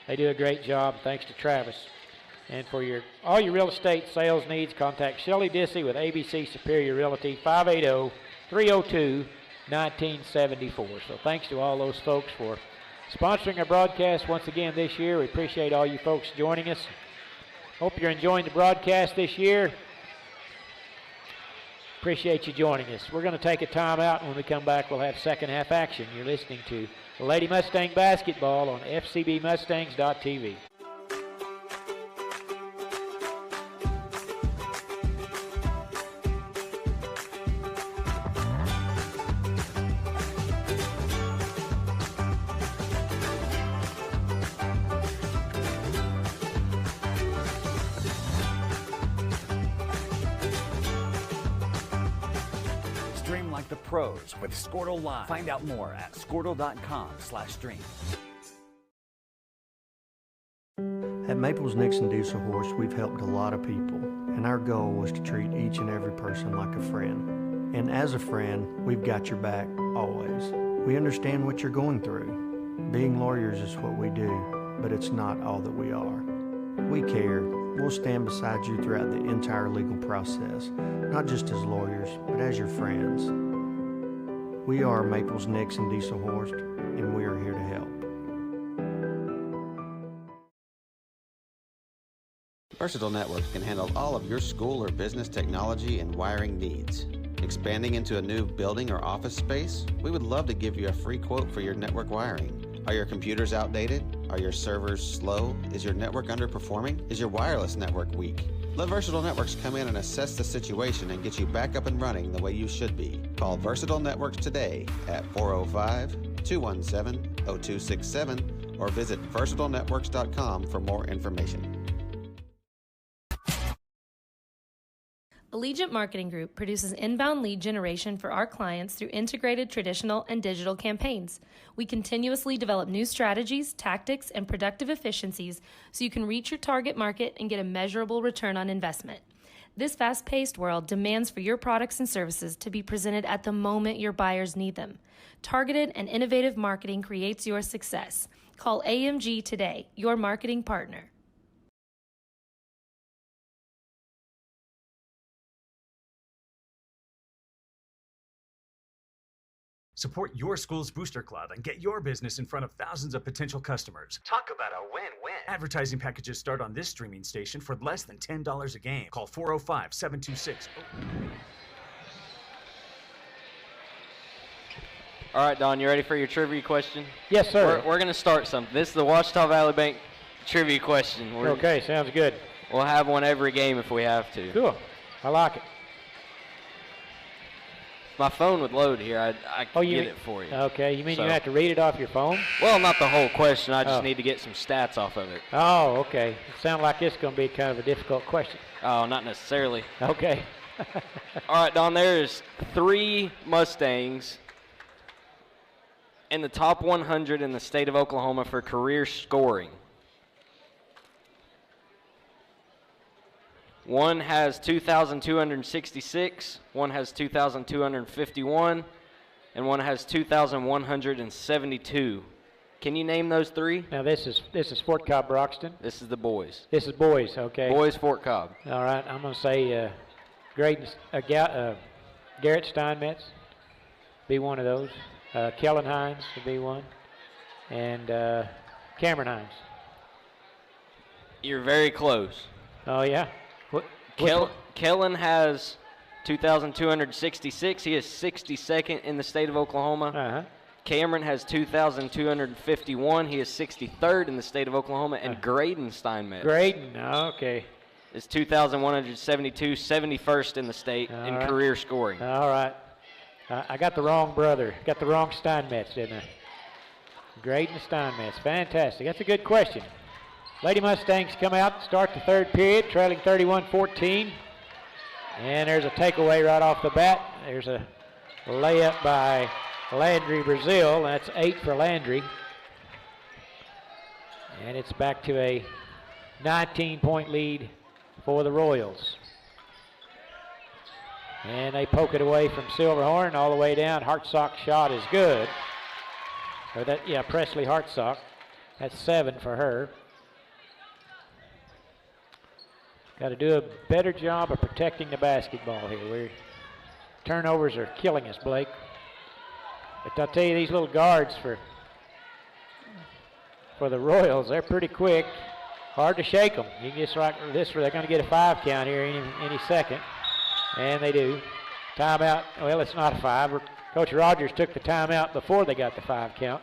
[SPEAKER 2] They do a great job, thanks to Travis. And for all your real estate sales needs, contact Shelley Dissey with ABC Superior Realty, 580-302-1974. So thanks to all those folks for sponsoring our broadcast once again this year. We appreciate all you folks joining us. Hope you're enjoying the broadcast this year. Appreciate you joining us. We're going to take a timeout. When we come back, we'll have second half action. You're listening to Lady Mustang Basketball on FCBMustangs.tv.
[SPEAKER 7] Stream like the pros with Squirtle Live. Find out more at squirtle.com/stream.
[SPEAKER 8] At Maples Nixon Diesel Horse, we've helped a lot of people, and our goal was to treat each and every person like a friend. And as a friend, we've got your back always. We understand what you're going through. Being lawyers is what we do, but it's not all that we are. We care. We'll stand beside you throughout the entire legal process, not just as lawyers, but as your friends. We are Maples Nixon Diesel Horse, and we are here to help.
[SPEAKER 9] Versatile Networks can handle all of your school or business technology and wiring needs. Expanding into a new building or office space? We would love to give you a free quote for your network wiring. Are your computers outdated? Are your servers slow? Is your network underperforming? Is your wireless network weak? Let Versatile Networks come in and assess the situation and get you back up and running the way you should be. Call Versatile Networks today at 405-217-0267 or visit versatilenetworks.com for more information.
[SPEAKER 10] Allegiant Marketing Group produces inbound lead generation for our clients through integrated traditional and digital campaigns. We continuously develop new strategies, tactics, and productive efficiencies so you can reach your target market and get a measurable return on investment. This fast-paced world demands for your products and services to be presented at the moment your buyers need them. Targeted and innovative marketing creates your success. Call AMG today, your marketing partner.
[SPEAKER 3] Support your school's booster club and get your business in front of thousands of potential customers. Talk about a win-win. Advertising packages start on this streaming station for less than $10 a game. Call 405-726.
[SPEAKER 1] All right, Don, you ready for your trivia question?
[SPEAKER 2] Yes, sir.
[SPEAKER 1] We're going to start something. This is the Ouachita Valley Bank trivia question.
[SPEAKER 2] Okay, sounds good.
[SPEAKER 1] We'll have one every game if we have to.
[SPEAKER 2] Cool. I like it.
[SPEAKER 1] My phone would load here. I can get it for you.
[SPEAKER 2] Okay, you mean you have to read it off your phone?
[SPEAKER 1] Well, not the whole question. I just need to get some stats off of it.
[SPEAKER 2] Oh, okay. It sounds like it's going to be kind of a difficult question.
[SPEAKER 1] Oh, not necessarily.
[SPEAKER 2] Okay.
[SPEAKER 1] All right, Don, there's 3 Mustangs in the top 100 in the state of Oklahoma for career scoring. One has 2,266, one has 2,251, and one has 2,172. Can you name those 3?
[SPEAKER 2] Now this is Fort Cobb, Broxton.
[SPEAKER 1] This is the boys.
[SPEAKER 2] This is boys, okay.
[SPEAKER 1] Boys, Fort Cobb.
[SPEAKER 2] All right, I'm going to say Garrett Steinmetz be one of those. Kellen Hines would be one, and Cameron Hines.
[SPEAKER 1] You're very close.
[SPEAKER 2] Oh, yeah?
[SPEAKER 1] Kellen has 2,266. He is 62nd in the state of Oklahoma.
[SPEAKER 2] Uh-huh.
[SPEAKER 1] Cameron has 2,251. He is 63rd in the state of Oklahoma. And Graydon Steinmetz.
[SPEAKER 2] Graydon, okay.
[SPEAKER 1] Is 2,172, 71st in the state in career scoring.
[SPEAKER 2] All right. I got the wrong brother. Got the wrong Steinmetz, didn't I? Graydon Steinmetz. Fantastic. That's a good question. Lady Mustangs come out, start the third period, trailing 31-14. And there's a takeaway right off the bat. There's a layup by Landry Brazil. That's 8 for Landry. And it's back to a 19-point lead for the Royals. And they poke it away from Silverhorn all the way down. Hartsock's shot is good. Or that, yeah, Presley Hartsock. That's 7 for her. Got to do a better job of protecting the basketball here. Turnovers are killing us, Blake. But I'll tell you, these little guards for the Royals, they're pretty quick. Hard to shake them. You can just like this, they're going to get a 5 count here any second. And they do. Timeout. Well, it's not a 5. Coach Rogers took the timeout before they got the 5 count.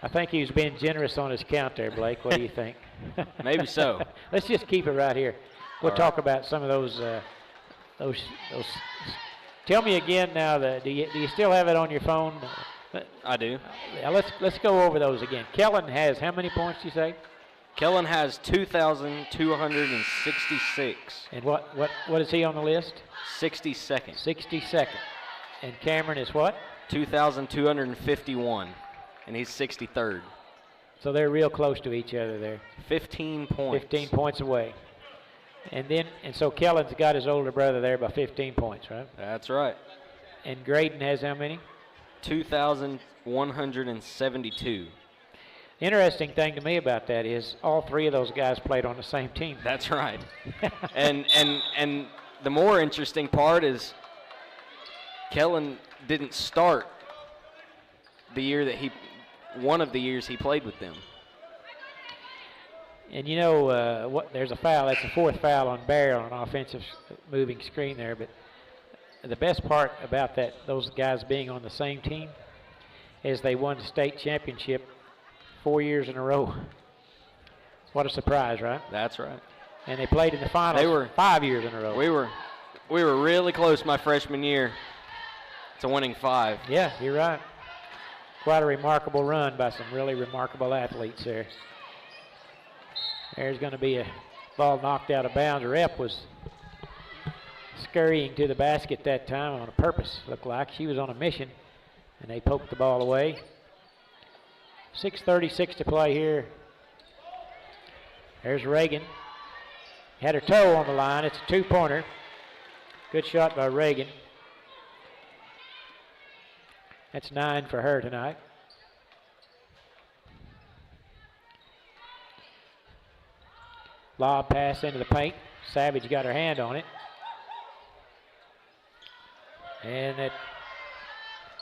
[SPEAKER 2] I think he was being generous on his count there, Blake. What do you think?
[SPEAKER 1] Maybe so.
[SPEAKER 2] Let's just keep it right here. We'll talk about some of those. Tell me again now. Do you still have it on your phone?
[SPEAKER 1] I do.
[SPEAKER 2] Let's go over those again. Kellen has how many points? You say?
[SPEAKER 1] Kellen has 2,266.
[SPEAKER 2] And what is he on the list?
[SPEAKER 1] 62nd.
[SPEAKER 2] 62nd. And Cameron is what?
[SPEAKER 1] 2,251. And he's 63rd.
[SPEAKER 2] So they're real close to each other there.
[SPEAKER 1] 15 points.
[SPEAKER 2] 15 points away. And so Kellen's got his older brother there by 15 points, right?
[SPEAKER 1] That's right.
[SPEAKER 2] And Graydon has how many?
[SPEAKER 1] 2,172.
[SPEAKER 2] Interesting thing to me about that is all 3 of those guys played on the same team.
[SPEAKER 1] That's right. and the more interesting part is Kellen didn't start the year that one of the years he played with them.
[SPEAKER 2] And you know there's a foul. That's the 4th foul on Bear on an offensive moving screen there. But the best part about those guys being on the same team is they won the state championship 4 years in a row. What a surprise, right?
[SPEAKER 1] That's right.
[SPEAKER 2] And they played in the finals 5 years in a row.
[SPEAKER 1] We were really close my freshman year to winning 5.
[SPEAKER 2] Yeah, you're right. Quite a remarkable run by some really remarkable athletes there. There's going to be a ball knocked out of bounds. Rep was scurrying to the basket that time on purpose, looked like. She was on a mission, and they poked the ball away. 6:36 to play here. There's Reagan. Had her toe on the line. It's a 2-pointer. Good shot by Reagan. That's 9 for her tonight. Lob pass into the paint. Savage got her hand on it. And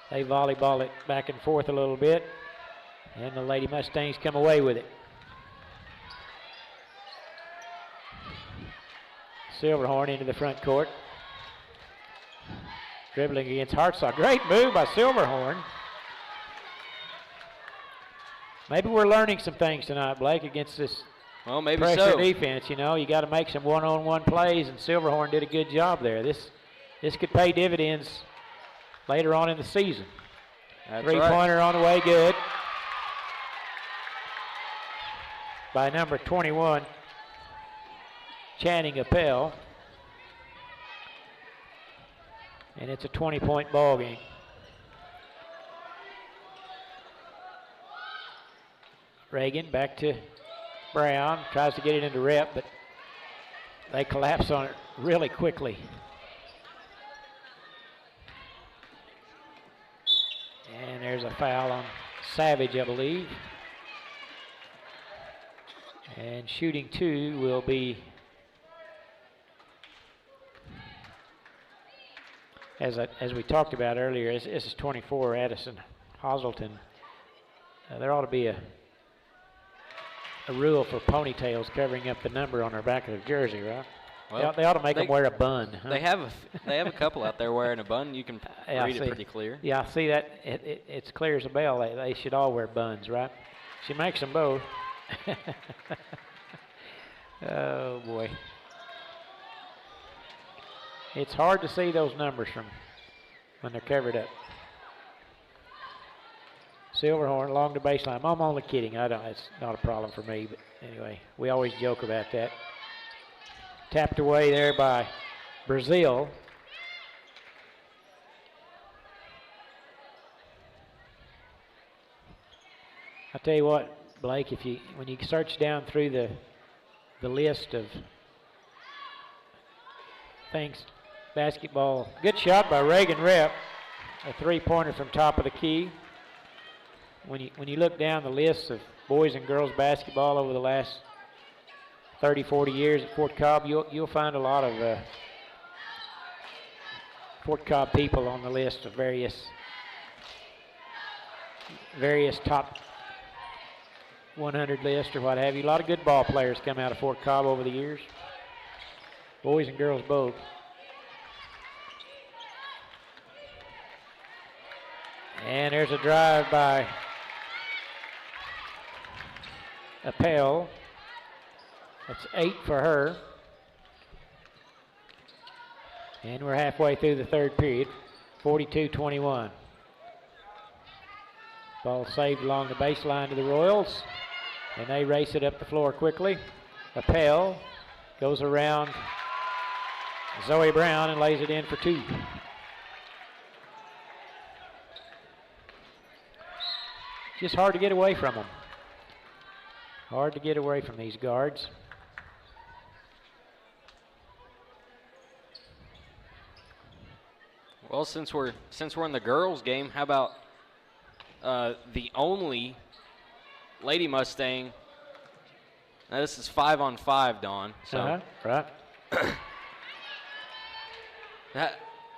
[SPEAKER 2] They volleyball it back and forth a little bit, and the Lady Mustangs come away with it. Silverhorn into the front court. Dribbling against Hartsock. Great move by Silverhorn. Maybe we're learning some things tonight, Blake, against this pressure defense. You know, you got to make some one-on-one plays, and Silverhorn did a good job there. This could pay dividends later on in the season. Three-pointer on the way, good. By number 21, Channing Appel. And it's a 20-point ball game. Reagan back to Brown, tries to get it into rep, but they collapse on it really quickly. And there's a foul on Savage, I believe. And shooting two will be, as we talked about earlier, this is 24, Addison Hazelton. There ought to be a rule for ponytails covering up the number on their back of their jersey, right? Well, they ought to make them wear a bun. Huh?
[SPEAKER 1] They have a couple out there wearing a bun. You can read it pretty clear.
[SPEAKER 2] Yeah, I see that. It's clear as a bell. They should all wear buns, right? She makes them both. Oh, boy. It's hard to see those numbers from when they're covered up. Silverhorn along the baseline. I'm only kidding. It's not a problem for me, but anyway, we always joke about that. Tapped away there by Brazil. I tell you what, Blake, when you search down through the list of things, basketball, good shot by Reagan Rep, a three-pointer from top of the key. When you look down the list of boys and girls basketball over the last 30, 40 years at Fort Cobb, you'll find a lot of Fort Cobb people on the list of various top 100 lists or what have you. A lot of good ball players come out of Fort Cobb over the years, boys and girls both. And there's a drive by Appel. That's 8 for her. And we're halfway through the third period, 42-21. Ball saved along the baseline to the Royals, and they race it up the floor quickly. Appel goes around Zoe Brown and lays it in for two. Just hard to get away from them. Hard to get away from these guards.
[SPEAKER 1] Well, since we're in the girls' game, how about the only Lady Mustang? Now this is 5-on-5, Dawn. So
[SPEAKER 2] right.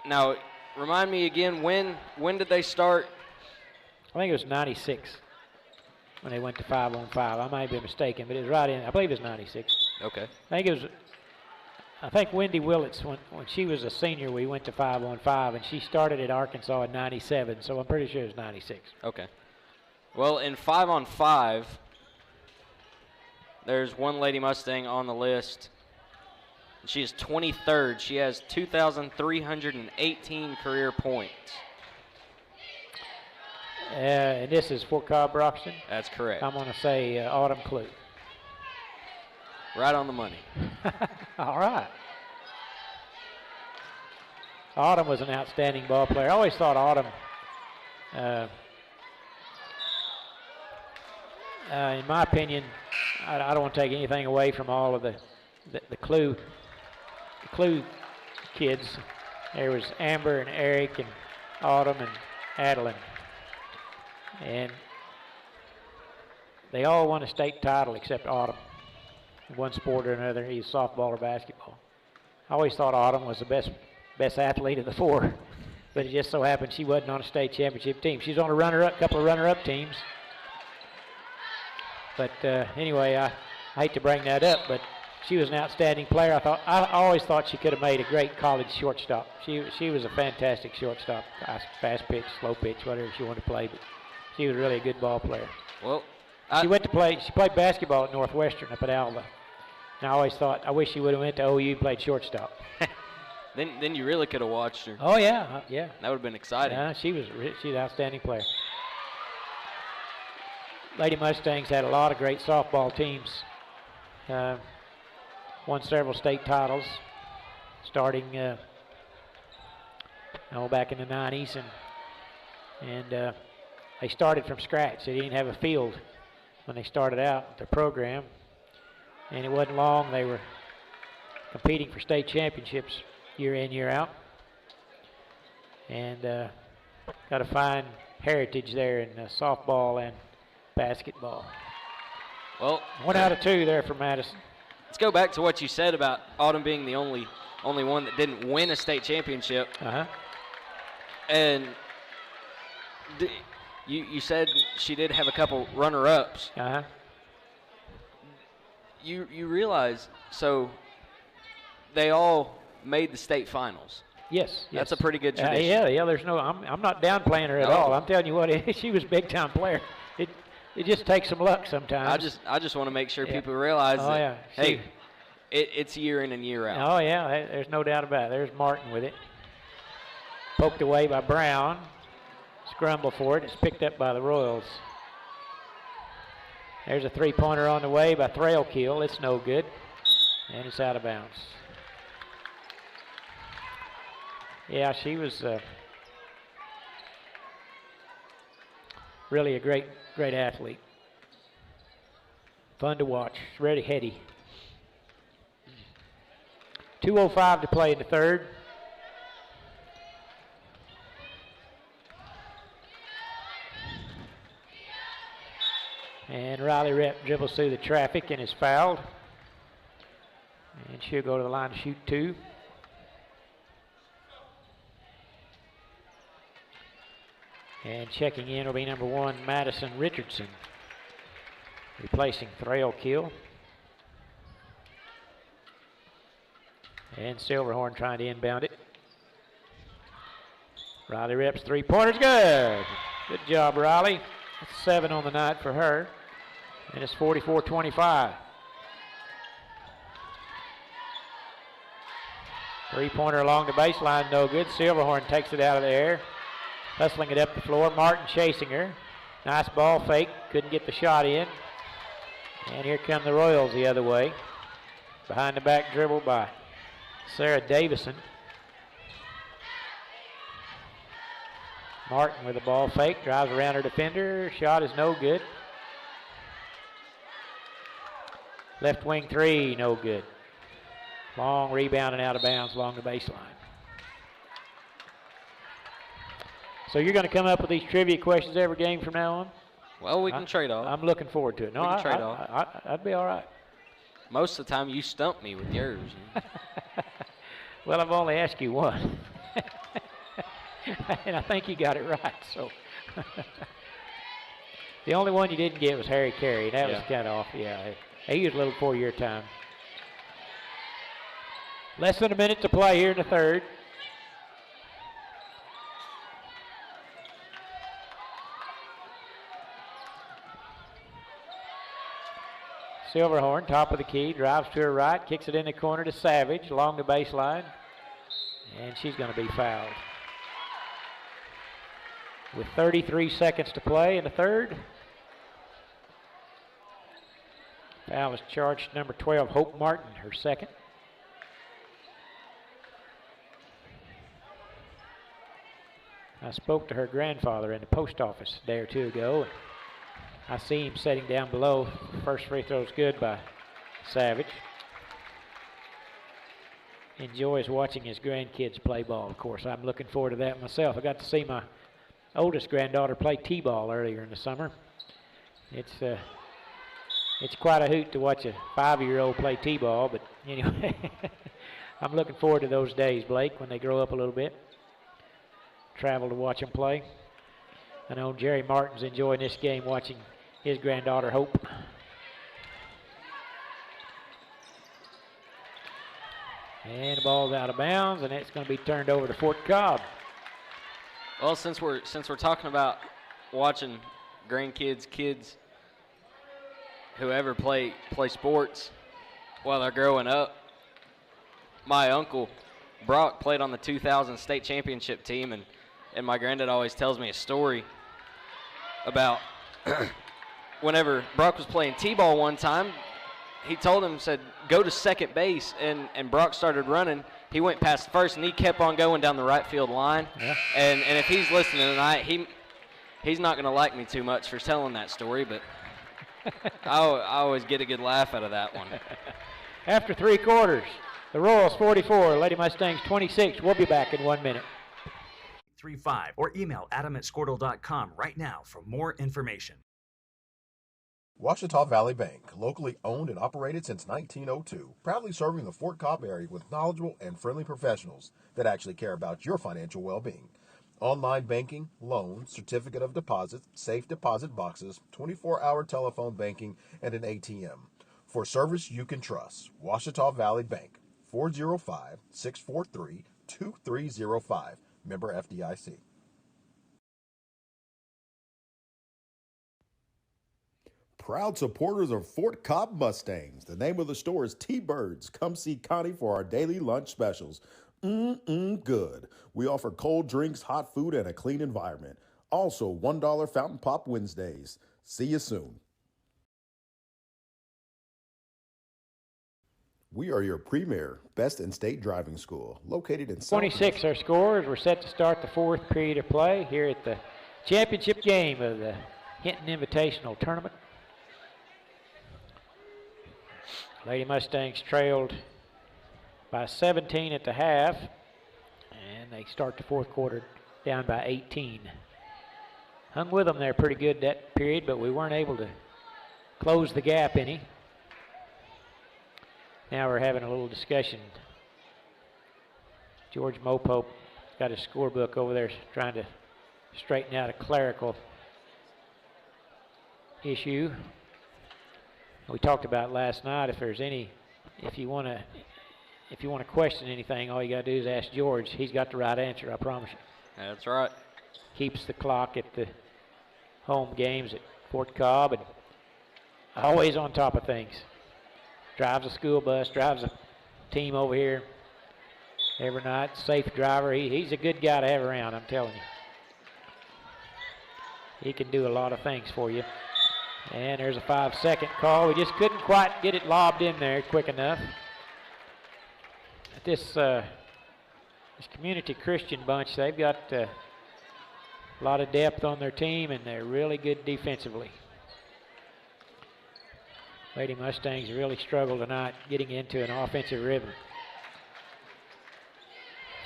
[SPEAKER 1] Now, remind me again, when did they start?
[SPEAKER 2] I think it was 96 when they went to 5-on-5. I might be mistaken, but it was right in. I believe it was 96.
[SPEAKER 1] Okay.
[SPEAKER 2] I think Wendy Willits, when she was a senior, we went to 5-on-5, and she started at Arkansas in 97, so I'm pretty sure it was 96.
[SPEAKER 1] Okay. Well, in 5-on-5, there's one Lady Mustang on the list. She is 23rd. She has 2,318 career points.
[SPEAKER 2] And this is Fort Cobb Broxton?
[SPEAKER 1] That's correct.
[SPEAKER 2] I'm going to say Autumn Clue.
[SPEAKER 1] Right on the money.
[SPEAKER 2] All right. Autumn was an outstanding ball player. I always thought Autumn, in my opinion, I don't want to take anything away from all of the Clue kids. There was Amber and Eric and Autumn and Adeline. And they all won a state title except Autumn. One sport or another, either softball or basketball. I always thought Autumn was the best athlete of the four. But it just so happened she wasn't on a state championship team. She's on a couple of runner-up teams. But anyway, I hate to bring that up, but she was an outstanding player. I always thought she could have made a great college shortstop. She was a fantastic shortstop. Fast pitch, slow pitch, whatever she wanted to play. But she was really a good ball player.
[SPEAKER 1] Well,
[SPEAKER 2] she played basketball at Northwestern up at Alva. And I always thought, I wish she would have went to OU and played shortstop.
[SPEAKER 1] Then you really could have watched her.
[SPEAKER 2] Oh yeah, yeah.
[SPEAKER 1] That would have been exciting.
[SPEAKER 2] She's an outstanding player. Lady Mustangs had a lot of great softball teams. Won several state titles, starting back in the 90s, and they started from scratch. They didn't have a field when they started out their program, and it wasn't long they were competing for state championships year in, year out, and got a fine heritage there in softball and basketball.
[SPEAKER 1] Well,
[SPEAKER 2] 1 out of 2 there for Madison.
[SPEAKER 1] Let's go back to what you said about Autumn being the only one that didn't win a state championship. And you said she did have a couple runner-ups. You realize, so they all made the state finals.
[SPEAKER 2] Yes.
[SPEAKER 1] That's a pretty good tradition.
[SPEAKER 2] Yeah. There's no. I'm not downplaying her at all. I'm telling you what, she was a big-time player. It just takes some luck sometimes.
[SPEAKER 1] I just want to make sure people realize that. Hey, it's year in and year out.
[SPEAKER 2] Oh yeah, there's no doubt about it. There's Martin with it. Poked away by Brown. Scramble for it. It's picked up by the Royals. There's a 3-pointer on the way by Thrailkill. It's no good, and it's out of bounds. Yeah, she was really a great athlete. Fun to watch. Really heady. 2:05 to play in the third. And Riley Rep dribbles through the traffic and is fouled. And she'll go to the line to shoot 2. And checking in will be number 1, Madison Richardson, replacing Thrailkill. And Silverhorn trying to inbound it. Riley Rep's 3-pointer's good. Good job, Riley. That's 7 on the night for her. And it's 44-25. 3-pointer along the baseline, no good. Silverhorn takes it out of the air. Hustling it up the floor. Martin chasing her. Nice ball fake. Couldn't get the shot in. And here come the Royals the other way. Behind the back dribble by Sarah Davison. Martin with the ball fake. Drives around her defender. Shot is no good. Left wing 3, no good. Long rebound and out of bounds along the baseline. So you're going to come up with these trivia questions every game from now on?
[SPEAKER 1] Well, we can trade off.
[SPEAKER 2] I'm looking forward to it. No,
[SPEAKER 1] we can trade off.
[SPEAKER 2] I'd be all right.
[SPEAKER 1] Most of the time, you stump me with yours.
[SPEAKER 2] Well, I've only asked you one. And I think you got it right. So the only one you didn't get was Harry Carey. That was kind of off. Yeah, he was a little before your time. Less than a minute to play here in the third. Silverhorn, top of the key, drives to her right, kicks it in the corner to Savage along the baseline, and she's going to be fouled. With 33 seconds to play in the third. Foul is charged number 12, Hope Martin, her second. I spoke to her grandfather in the post office a day or two ago. And I see him sitting down below. First free throw is good by Savage. Enjoys watching his grandkids play ball, of course. I'm looking forward to that myself. I got to see my oldest granddaughter play t-ball earlier in the summer. It's quite a hoot to watch a 5-year-old play t-ball, but anyway, I'm looking forward to those days, Blake, when they grow up a little bit. travel to watch them play. I know Jerry Martin's enjoying this game, watching his granddaughter Hope. And the ball's out of bounds, and it's going to be turned over to Fort Cobb.
[SPEAKER 1] Well, since we're talking about watching grandkids, kids, whoever play sports while they're growing up, my uncle Brock played on the 2000 state championship team, and my granddad always tells me a story about whenever Brock was playing t-ball one time. He told him, said, go to second base, and Brock started running. He went past first, and he kept on going down the right field line.
[SPEAKER 2] Yeah.
[SPEAKER 1] And if he's listening tonight, he's not going to like me too much for telling that story, but I always get a good laugh out of that one.
[SPEAKER 2] After 3 quarters, the Royals 44, Lady Mustangs 26. We'll be back in 1 minute.
[SPEAKER 3] 35 or email adam@squirtle.com right now for more information.
[SPEAKER 4] Ouachita Valley Bank, locally owned and operated since 1902, proudly serving the Fort Cobb area with knowledgeable and friendly professionals that actually care about your financial well-being. Online banking, loans, certificate of deposit, safe deposit boxes, 24-hour telephone banking, and an ATM. For service you can trust, Ouachita Valley Bank, 405-643-2305, member FDIC.
[SPEAKER 11] Proud supporters of Fort Cobb Mustangs. The name of the store is T-Birds. Come see Connie for our daily lunch specials. Good. We offer cold drinks, hot food, and a clean environment. Also, $1 Fountain Pop Wednesdays. See you soon. We are your premier best in state driving school, located in
[SPEAKER 2] 26 our scores. We're set to start the 4th period of play here at the championship game of the Hinton Invitational Tournament. Lady Mustangs trailed by 17 at the half, and they start the 4th quarter down by 18. Hung with them there pretty good that period, but we weren't able to close the gap any. Now we're having a little discussion. George Mopope got his scorebook over there trying to straighten out a clerical issue. We talked about last night, if you want to question anything, all you got to do is ask George. He's got the right answer, I promise you.
[SPEAKER 1] That's right.
[SPEAKER 2] Keeps the clock at the home games at Fort Cobb, and always on top of things. Drives a school bus, drives a team over here every night. Safe driver. He's a good guy to have around, I'm telling you. He can do a lot of things for you. And there's a 5-second call. We just couldn't quite get it lobbed in there quick enough. This Community Christian bunch, they've got a lot of depth on their team, and they're really good defensively. Lady Mustangs really struggled tonight getting into an offensive rhythm.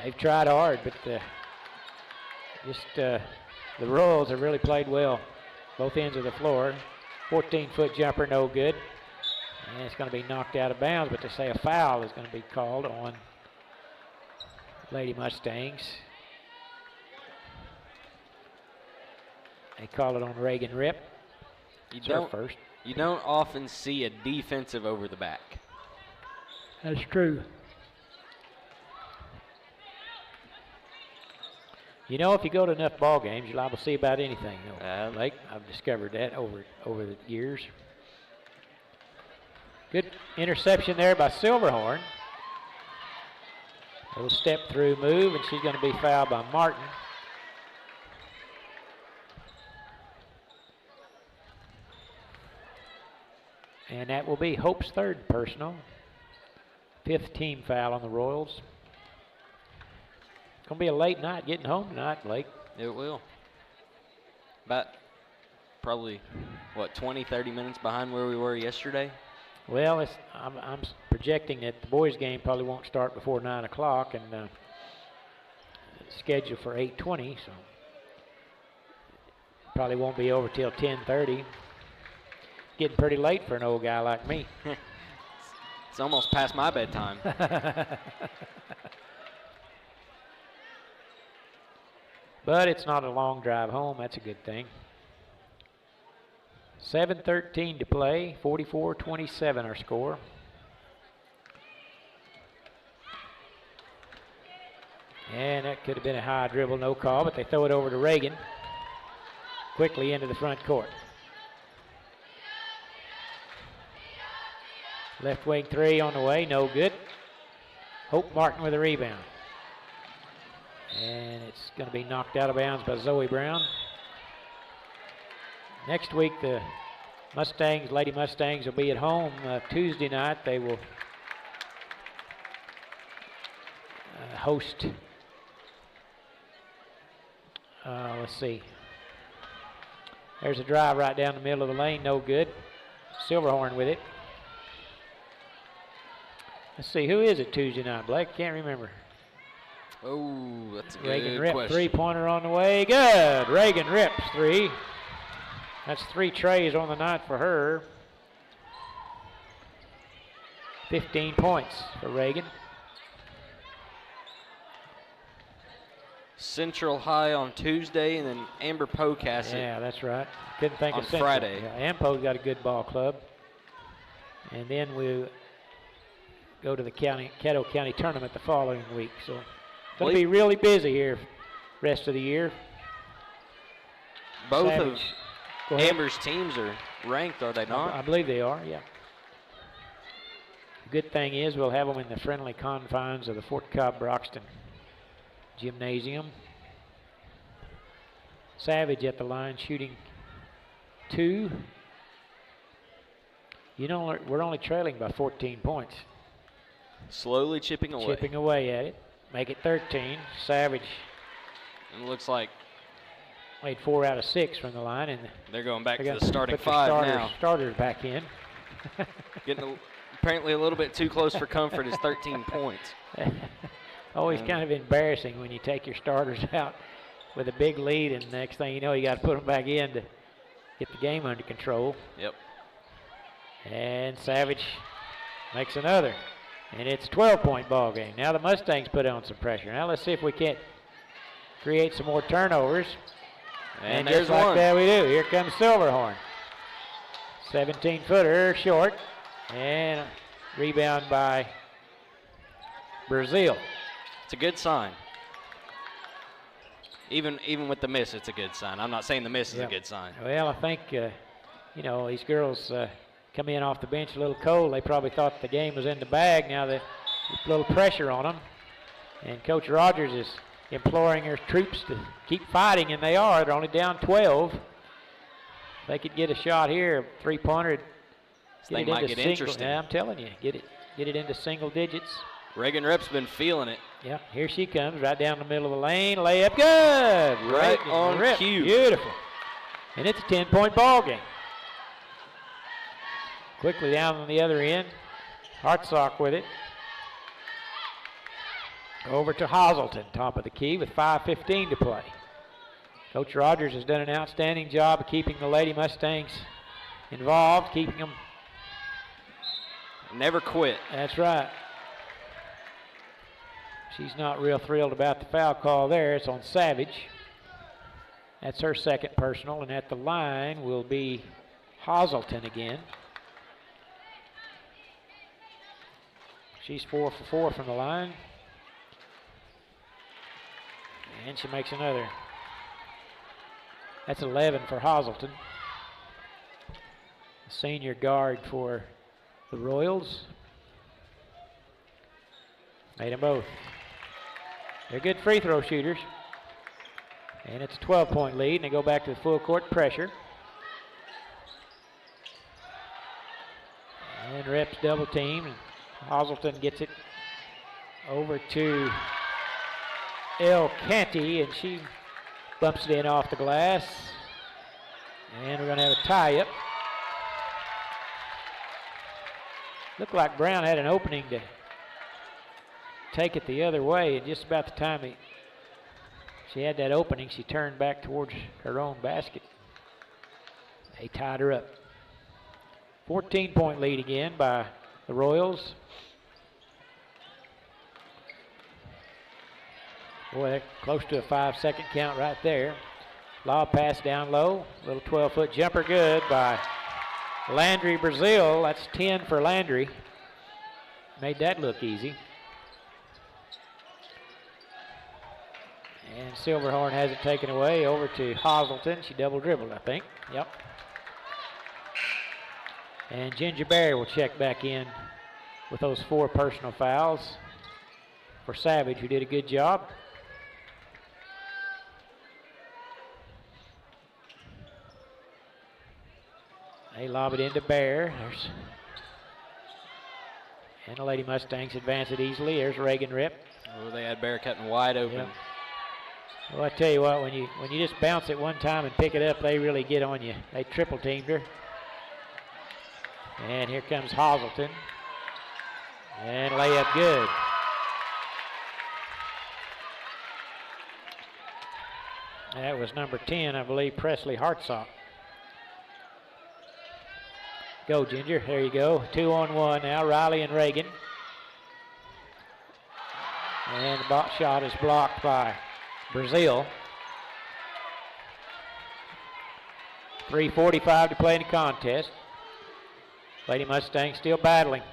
[SPEAKER 2] They've tried hard, but the Royals have really played well, both ends of the floor. 14-foot jumper, no good. And it's going to be knocked out of bounds, but they say a foul is going to be called on Lady Mustangs. They call it on Reagan Rip. It's her first.
[SPEAKER 1] You don't often see a defensive over the back.
[SPEAKER 2] That's true. You know, if you go to enough ball games, you're liable to see about anything, though. Like, I've discovered that over the years. Good interception there by Silverhorn. A little step through move, and she's going to be fouled by Martin. And that will be Hope's 3rd personal. 5th team foul on the Royals. It's going to be a late night getting home tonight, Blake.
[SPEAKER 1] It will. About probably, 20, 30 minutes behind where we were yesterday?
[SPEAKER 2] Well, I'm projecting that the boys' game probably won't start before 9 o'clock, and it's scheduled for 8:20, so probably won't be over till 10:30. Getting pretty late for an old guy like me.
[SPEAKER 1] It's almost past my bedtime.
[SPEAKER 2] But it's not a long drive home. That's a good thing. 7:13 to play. 44-27 our score. And that could have been a high dribble, no call, but they throw it over to Reagan. Quickly into the front court. Left wing three on the way, no good. Hope Martin with a rebound. And it's going to be knocked out of bounds by Zoe Brown. Next week, the Mustangs, Lady Mustangs, will be at home Tuesday night. They will host, let's see. There's a drive right down the middle of the lane, no good. Silverhorn with it. Let's see, who is it Tuesday night, Blake? Can't remember.
[SPEAKER 1] Oh, that's a
[SPEAKER 2] Reagan
[SPEAKER 1] good
[SPEAKER 2] Rip,
[SPEAKER 1] question.
[SPEAKER 2] three-pointer on the way. Good. Reagan Rips three. That's 3 trays on the night for her. 15 points for Reagan.
[SPEAKER 1] Central High on Tuesday, and then Amber Pocasset.
[SPEAKER 2] Yeah, that's right. Couldn't think
[SPEAKER 1] on
[SPEAKER 2] of Central.
[SPEAKER 1] Friday.
[SPEAKER 2] Yeah, Ampo's got a good ball club. And then we'll go to the Caddo County tournament the following week. So it's going to be really busy here rest of the year.
[SPEAKER 1] Both
[SPEAKER 2] Savage.
[SPEAKER 1] of Amber's teams are ranked, are they not?
[SPEAKER 2] I believe they are, yeah. The good thing is we'll have them in the friendly confines of the Fort Cobb Broxton Gymnasium. Savage at the line shooting 2. You know, we're only trailing by 14 points.
[SPEAKER 1] Slowly chipping away.
[SPEAKER 2] Chipping away at it. Make it 13. Savage.
[SPEAKER 1] And it looks like
[SPEAKER 2] made 4 out of 6 from the line, and
[SPEAKER 1] they're going back
[SPEAKER 2] they're
[SPEAKER 1] to the starting
[SPEAKER 2] put
[SPEAKER 1] 5
[SPEAKER 2] the
[SPEAKER 1] now.
[SPEAKER 2] Starters back in.
[SPEAKER 1] Getting apparently a little bit too close for comfort is 13 points.
[SPEAKER 2] Always kind of embarrassing when you take your starters out with a big lead, and the next thing you know, you got to put them back in to get the game under control.
[SPEAKER 1] Yep.
[SPEAKER 2] And Savage makes another, and it's a 12-point ball game. Now the Mustangs put on some pressure. Now let's see if we can't create some more turnovers.
[SPEAKER 1] And
[SPEAKER 2] just
[SPEAKER 1] there's
[SPEAKER 2] like
[SPEAKER 1] one.
[SPEAKER 2] that we do. Here comes Silverhorn. 17-footer short, and a rebound by Brazil.
[SPEAKER 1] It's a good sign. Even with the miss, it's a good sign. I'm not saying the miss is a good sign.
[SPEAKER 2] Well, I think, you know, these girls come in off the bench a little cold. They probably thought the game was in the bag. Now there's a little pressure on them. And Coach Rogers is imploring her troops to keep fighting, and they are. They're only down 12. If they could get a shot here, 3-pointer.
[SPEAKER 1] They might get interesting.
[SPEAKER 2] Yeah, I'm telling you, get it into single digits.
[SPEAKER 1] Reagan Rip's been feeling it.
[SPEAKER 2] Yeah, here she comes, right down the middle of the lane. Layup, good.
[SPEAKER 1] Right on
[SPEAKER 2] Rip.
[SPEAKER 1] cue.
[SPEAKER 2] Beautiful. And it's a 10-point ball game. Quickly down on the other end. Hartsock with it. Over to Hazelton, top of the key with 5:15 to play. Coach Rogers has done an outstanding job of keeping the Lady Mustangs involved, keeping them.
[SPEAKER 1] Never quit.
[SPEAKER 2] That's right. She's not real thrilled about the foul call there. It's on Savage. That's her second personal, and at the line will be Hazelton again. She's 4 for 4 from the line. And she makes another. That's 11 for Hazelton. The senior guard for the Royals. Made them both. They're good free throw shooters. And it's a 12-point lead, and they go back to the full court pressure. And Reps double team, and Hazelton gets it over to El Canty, and she bumps it in off the glass. And we're going to have a tie-up. Looked like Brown had an opening to take it the other way, and just about the time she had that opening, she turned back towards her own basket. They tied her up. 14-point lead again by the Royals. Boy, close to a 5-second count right there. Lob pass down low. Little 12-foot jumper good by Landry Brazil. That's 10 for Landry. Made that look easy. And Silverhorn has it taken away over to Hazelton. She double dribbled, I think. Yep. And Ginger Bear will check back in with those 4 personal fouls for Savage, who did a good job. They lob it into Bear. And the Lady Mustangs advance it easily. There's Reagan Rip.
[SPEAKER 1] Oh, they had Bear cutting wide open.
[SPEAKER 2] Yep. Well, I tell you what, when you just bounce it one time and pick it up, they really get on you. They triple teamed her. And here comes Hazelton. And layup good. That was number 10, I believe, Presley Hartsock. Go, Ginger. There you go. 2-on-1 now. Riley and Reagan. And the box shot is blocked by Brazil. 3:45 to play in the contest. Lady Mustangs still battling.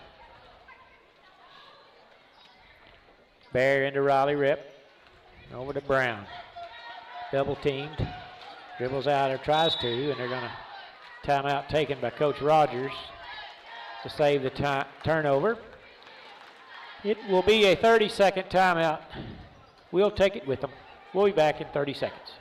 [SPEAKER 2] Bear into Riley Rip. Over to Brown. Double teamed. Dribbles out or tries to, and they're going to timeout taken by Coach Rogers to save the turnover. It will be a 30-second timeout. We'll take it with them. We'll be back in 30 seconds.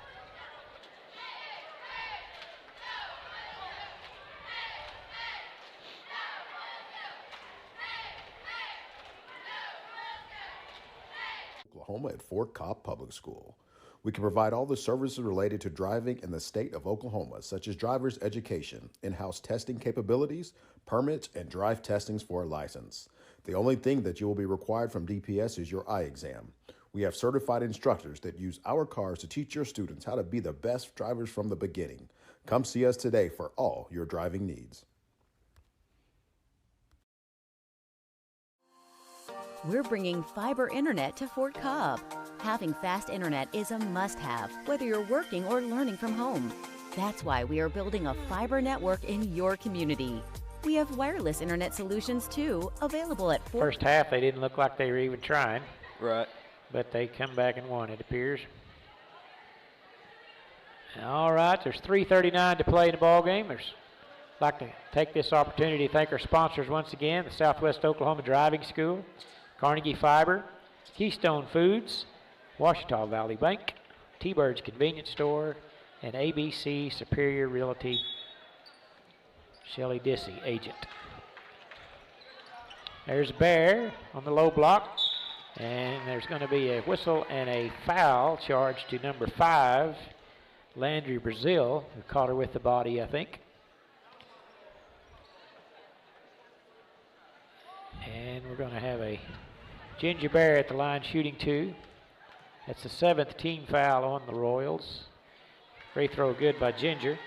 [SPEAKER 11] Oklahoma at Fort Cobb Public School. We can provide all the services related to driving in the state of Oklahoma, such as driver's education, in-house testing capabilities, permits, and drive testings for a license. The only thing that you will be required from DPS is your eye exam. We have certified instructors that use our cars to teach your students how to be the best drivers from the beginning. Come see us today for all your driving needs.
[SPEAKER 5] We're bringing fiber internet to Fort Cobb. Having fast internet is a must-have, whether you're working or learning from home. That's why we are building a fiber network in your community. We have wireless internet solutions, too, available at Fort.
[SPEAKER 2] First half, they didn't look like they were even trying.
[SPEAKER 1] Right.
[SPEAKER 2] But they come back and won, it appears. All right, there's 3:39 to play in the ball game. I'd like to take this opportunity to thank our sponsors once again, the Southwest Oklahoma Driving School, Carnegie Fiber, Keystone Foods, Ouachita Valley Bank, T-Bird's Convenience Store, and ABC Superior Realty, Shelley Dissey, agent. There's Bear on the low block, and there's going to be a whistle and a foul charged to number 5, Landry Brazil, who caught her with the body, I think. And we're going to have a Ginger Bear at the line shooting 2. That's the 7th team foul on the Royals. Free throw good by Ginger.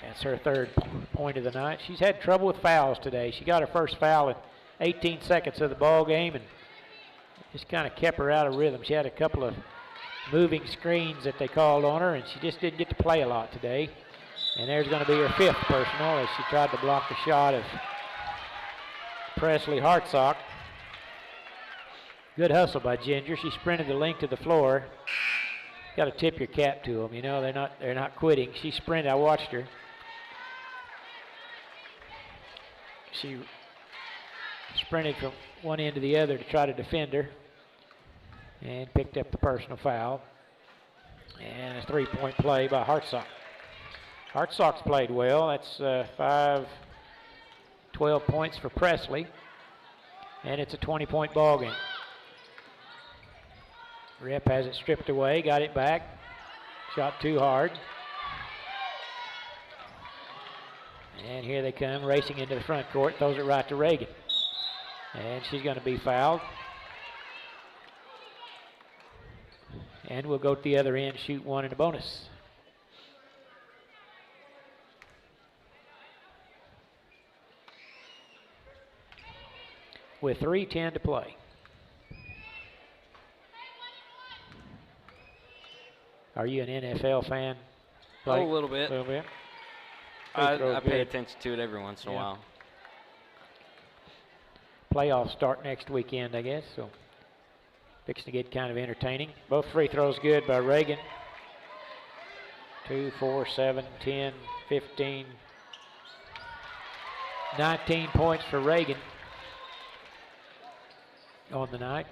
[SPEAKER 2] That's her 3rd point of the night. She's had trouble with fouls today. She got her first foul in 18 seconds of the ball game and just kind of kept her out of rhythm. She had a couple of moving screens that they called on her, and she just didn't get to play a lot today. And there's going to be her 5th personal as she tried to block the shot of Presley Hartsock. Good hustle by Ginger. She sprinted the length of the floor. Got to tip your cap to them. You know, they're not quitting. She sprinted. I watched her. She sprinted from one end to the other to try to defend her and picked up the personal foul. And a 3-point play by Hartsock. Hartsock's played well. That's 12 points for Presley. And it's a 20-point ball game. Rep has it stripped away, got it back. Shot too hard. And here they come racing into the front court. Throws it right to Reagan. And she's going to be fouled. And we'll go to the other end, shoot 1 in a bonus. With 3:10 to play. Are you an NFL fan?
[SPEAKER 1] Oh, a little bit.
[SPEAKER 2] A little bit.
[SPEAKER 1] I pay attention to it every once in a while.
[SPEAKER 2] Playoffs start next weekend, I guess, so fixing to get kind of entertaining. Both free throws good by Reagan. 2, 4, 7, 10, 15. 19 points for Reagan on the night.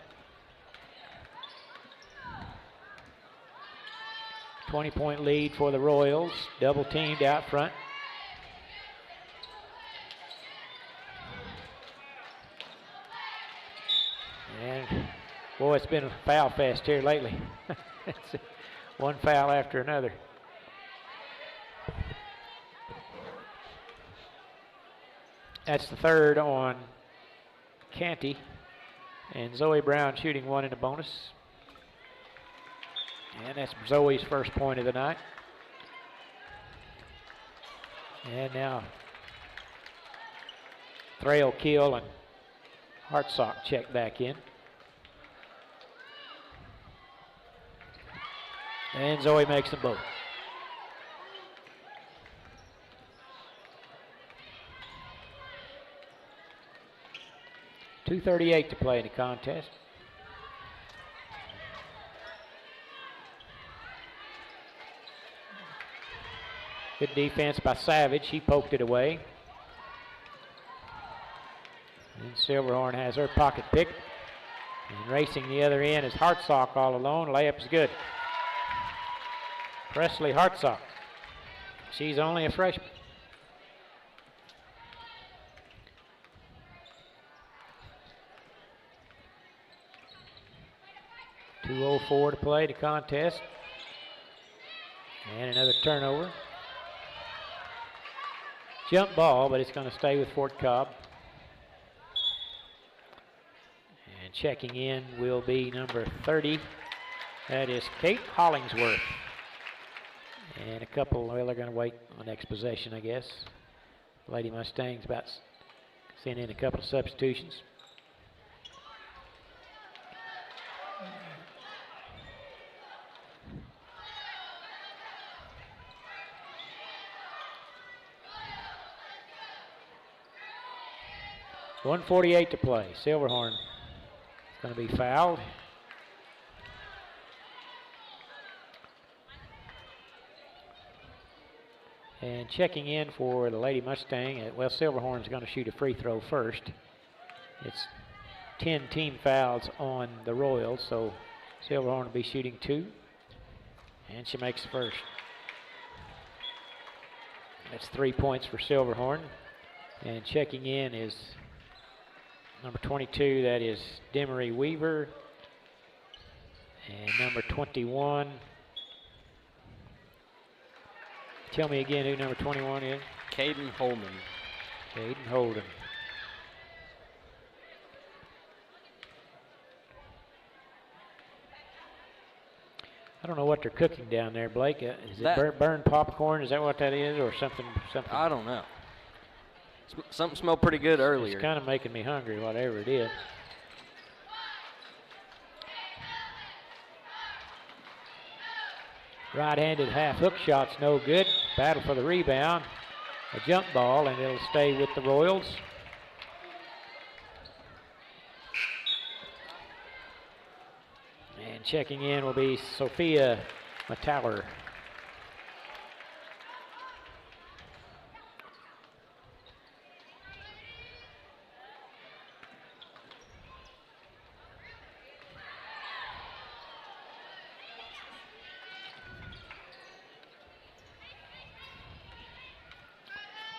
[SPEAKER 2] 20-point lead for the Royals. Double teamed out front. And boy, it's been a foul fest here lately. It's one foul after another. That's the third on Canty. And Zoe Brown shooting one in the bonus. And that's Zoe's first point of the night. And now Thrale, Keel, and Hartsock check back in. And Zoe makes them both. .238 to play in the contest. Good defense by Savage. He poked it away. And Silverhorn has her pocket pick. And racing the other end is Hartsock all alone. Layup is good. Presley Hartsock. She's only a freshman. .204 to play the contest. And another turnover. Jump ball, but it's going to stay with Fort Cobb. And checking in will be number 30. That is Kate Hollingsworth. And a couple, well, they're going to wait on next possession, I guess. Lady Mustangs about sending in a couple of substitutions. .148 to play. Silverhorn is going to be fouled. And checking in for the Lady Mustang, well, Silverhorn's going to shoot a free throw first. It's 10 team fouls on the Royals, so Silverhorn will be shooting 2. And she makes the first. That's 3 points for Silverhorn. And checking in is number 22, that is Demery Weaver. And number 21. Tell me again who number 21 is.
[SPEAKER 1] Caden Holden.
[SPEAKER 2] Caden Holden. I don't know what they're cooking down there, Blake. Is it burned popcorn? Is that what that is, or something?
[SPEAKER 1] I don't know. Something smelled pretty good earlier.
[SPEAKER 2] It's kind of making me hungry, whatever it is. Right-handed half hook shot's no good. Battle for the rebound. A jump ball, and it'll stay with the Royals. And checking in will be Sophia Matauer.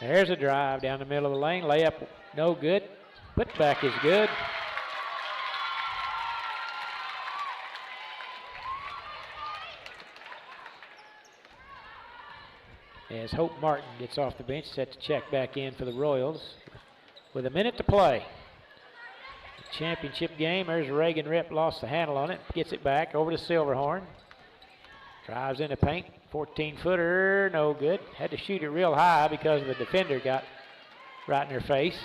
[SPEAKER 2] There's a drive down the middle of the lane. Layup, no good. Putback is good. As Hope Martin gets off the bench, set to check back in for the Royals with a minute to play. Championship game. There's Reagan Rip, lost the handle on it. Gets it back over to Silverhorn. Drives into paint. 14-footer, no good. Had to shoot it real high because the defender got right in her face.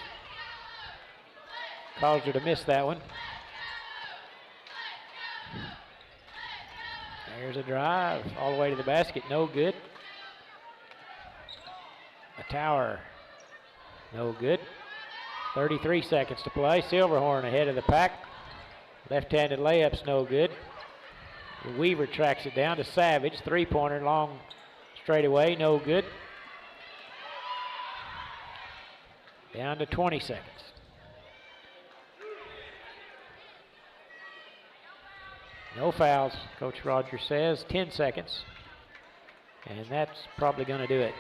[SPEAKER 2] Caused her to miss that one. There's a drive all the way to the basket. No good. A tower. No good. 33 seconds to play. Silverhorn ahead of the pack. Left-handed layup's no good. Weaver tracks it down to Savage. Three-pointer long straightaway. No good. Down to 20 seconds. No fouls, Coach Rogers says. 10 seconds. And that's probably going to do it.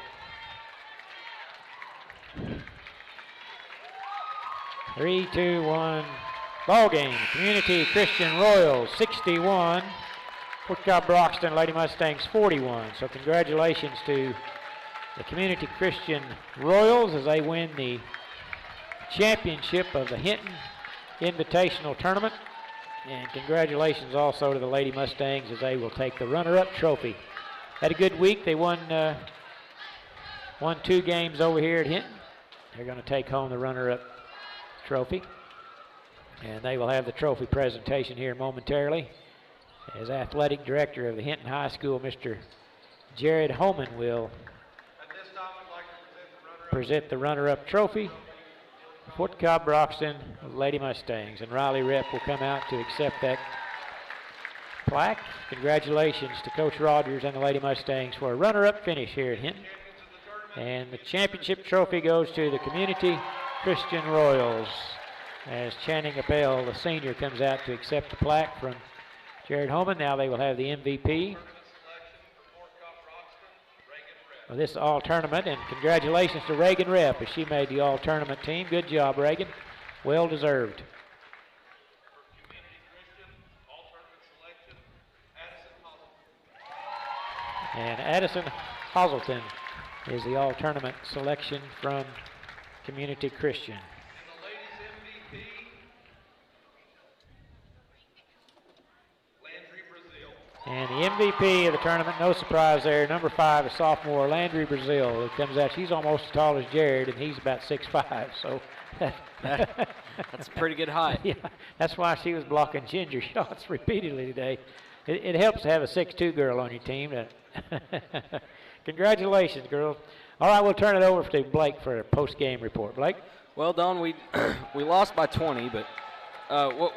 [SPEAKER 2] 3, 2, 1. Ball game. Community Christian Royals 61. Fort Cobb Broxton Lady Mustangs 41. So congratulations to the Community Christian Royals as they win the championship of the Hinton Invitational Tournament. And congratulations also to the Lady Mustangs as they will take the runner-up trophy. Had a good week. They won 2 games over here at Hinton. They're going to take home the runner-up trophy. And they will have the trophy presentation here momentarily as athletic director of the Hinton High School, Mr. Jared Holman, will present the runner-up trophy. Fort Cobb Broxton Lady Mustangs, and Riley Rep will come out to accept that plaque. Congratulations to Coach Rogers and the Lady Mustangs for a runner-up finish here at Hinton. And the championship trophy goes to the Community Christian Royals as Channing Appel, the senior, comes out to accept the plaque from Jared Holman. Now they will have the MVP of this all-tournament, and congratulations to Reagan Rep as she made the all-tournament team. Good job, Reagan. Well deserved. And Addison Hazelton is the all-tournament selection from Community Christian. And the MVP of the tournament, no surprise there, number 5, a sophomore, Landry Brazil, who comes out. She's almost as tall as Jared, and he's about 6'5", so.
[SPEAKER 1] That's a pretty good height.
[SPEAKER 2] Yeah, that's why she was blocking Ginger shots repeatedly today. It helps to have a 6'2" girl on your team. Congratulations, girls. All right, we'll turn it over to Blake for a post-game report. Blake?
[SPEAKER 1] Well, Don, we lost by 20, but what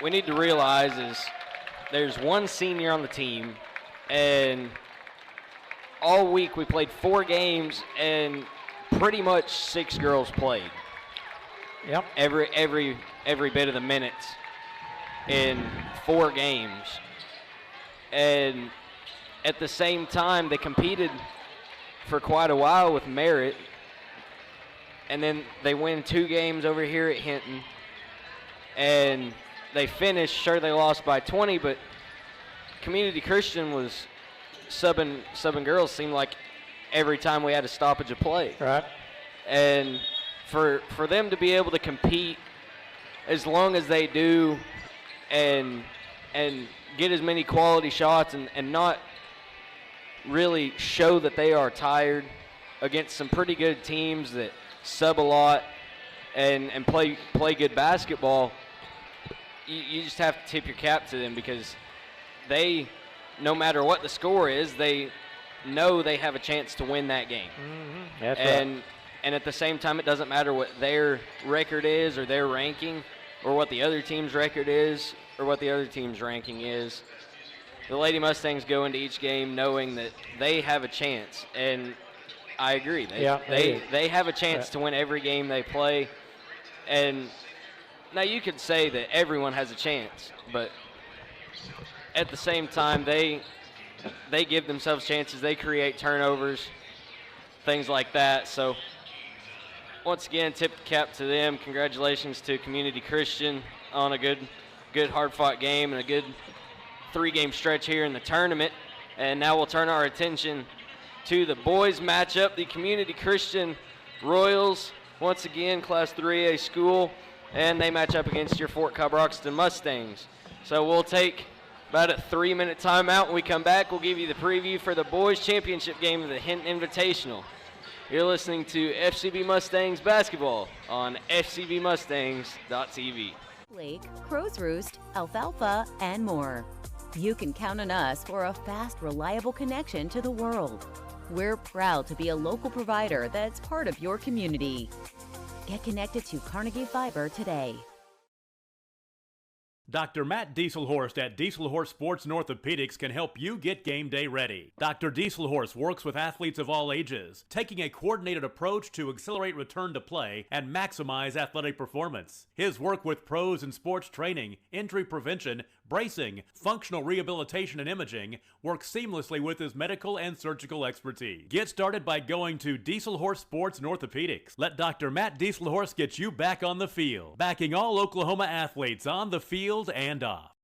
[SPEAKER 1] we need to realize is there's one senior on the team, and all week we played 4 games, and pretty much 6 girls played.
[SPEAKER 2] Yep.
[SPEAKER 1] Every bit of the minutes in 4 games. And at the same time, they competed for quite a while with Merritt, and then they win 2 games over here at Hinton, and they finished. Sure, they lost by 20, but Community Christian was subbing girls, seemed like every time we had a stoppage of play.
[SPEAKER 2] Right.
[SPEAKER 1] And for them to be able to compete as long as they do and get as many quality shots and not really show that they are tired against some pretty good teams that sub a lot and play good basketball, you just have to tip your cap to them, because they, no matter what the score is, they know they have a chance to win that game.
[SPEAKER 2] Mm-hmm. That's
[SPEAKER 1] right. And at the same time, it doesn't matter what their record is or their ranking or what the other team's record is or what the other team's ranking is. The Lady Mustangs go into each game knowing that they have a chance, and I agree. They have a chance to win every game they play. And now you could say that everyone has a chance, but at the same time, they give themselves chances. They create turnovers, things like that. So once again, tip the cap to them. Congratulations to Community Christian on a good hard-fought game and a good 3-game stretch here in the tournament. And now we'll turn our attention to the boys matchup. The Community Christian Royals, once again, Class 3A school, and they match up against your Fort Cobb Broxton Mustangs. So we'll take about a 3-minute timeout. When we come back, we'll give you the preview for the boys championship game of the Hinton Invitational. You're listening to FCB Mustangs basketball on FCBMustangs.tv.
[SPEAKER 5] Lake, Crow's Roost, Alfalfa, and more. You can count on us for a fast, reliable connection to the world. We're proud to be a local provider that's part of your community. Get connected to Carnegie Fiber today.
[SPEAKER 6] Dr. Matt Dieselhorst at Dieselhorst Sports and Orthopedics can help you get game day ready. Dr. Dieselhorst works with athletes of all ages, taking a coordinated approach to accelerate return to play and maximize athletic performance. His work with pros in sports training, injury prevention, bracing, functional rehabilitation, and imaging works seamlessly with his medical and surgical expertise. Get started by going to Dieselhorst Sports and Orthopedics. Let Dr. Matt Dieselhorst get you back on the field, backing all Oklahoma athletes on the field and off.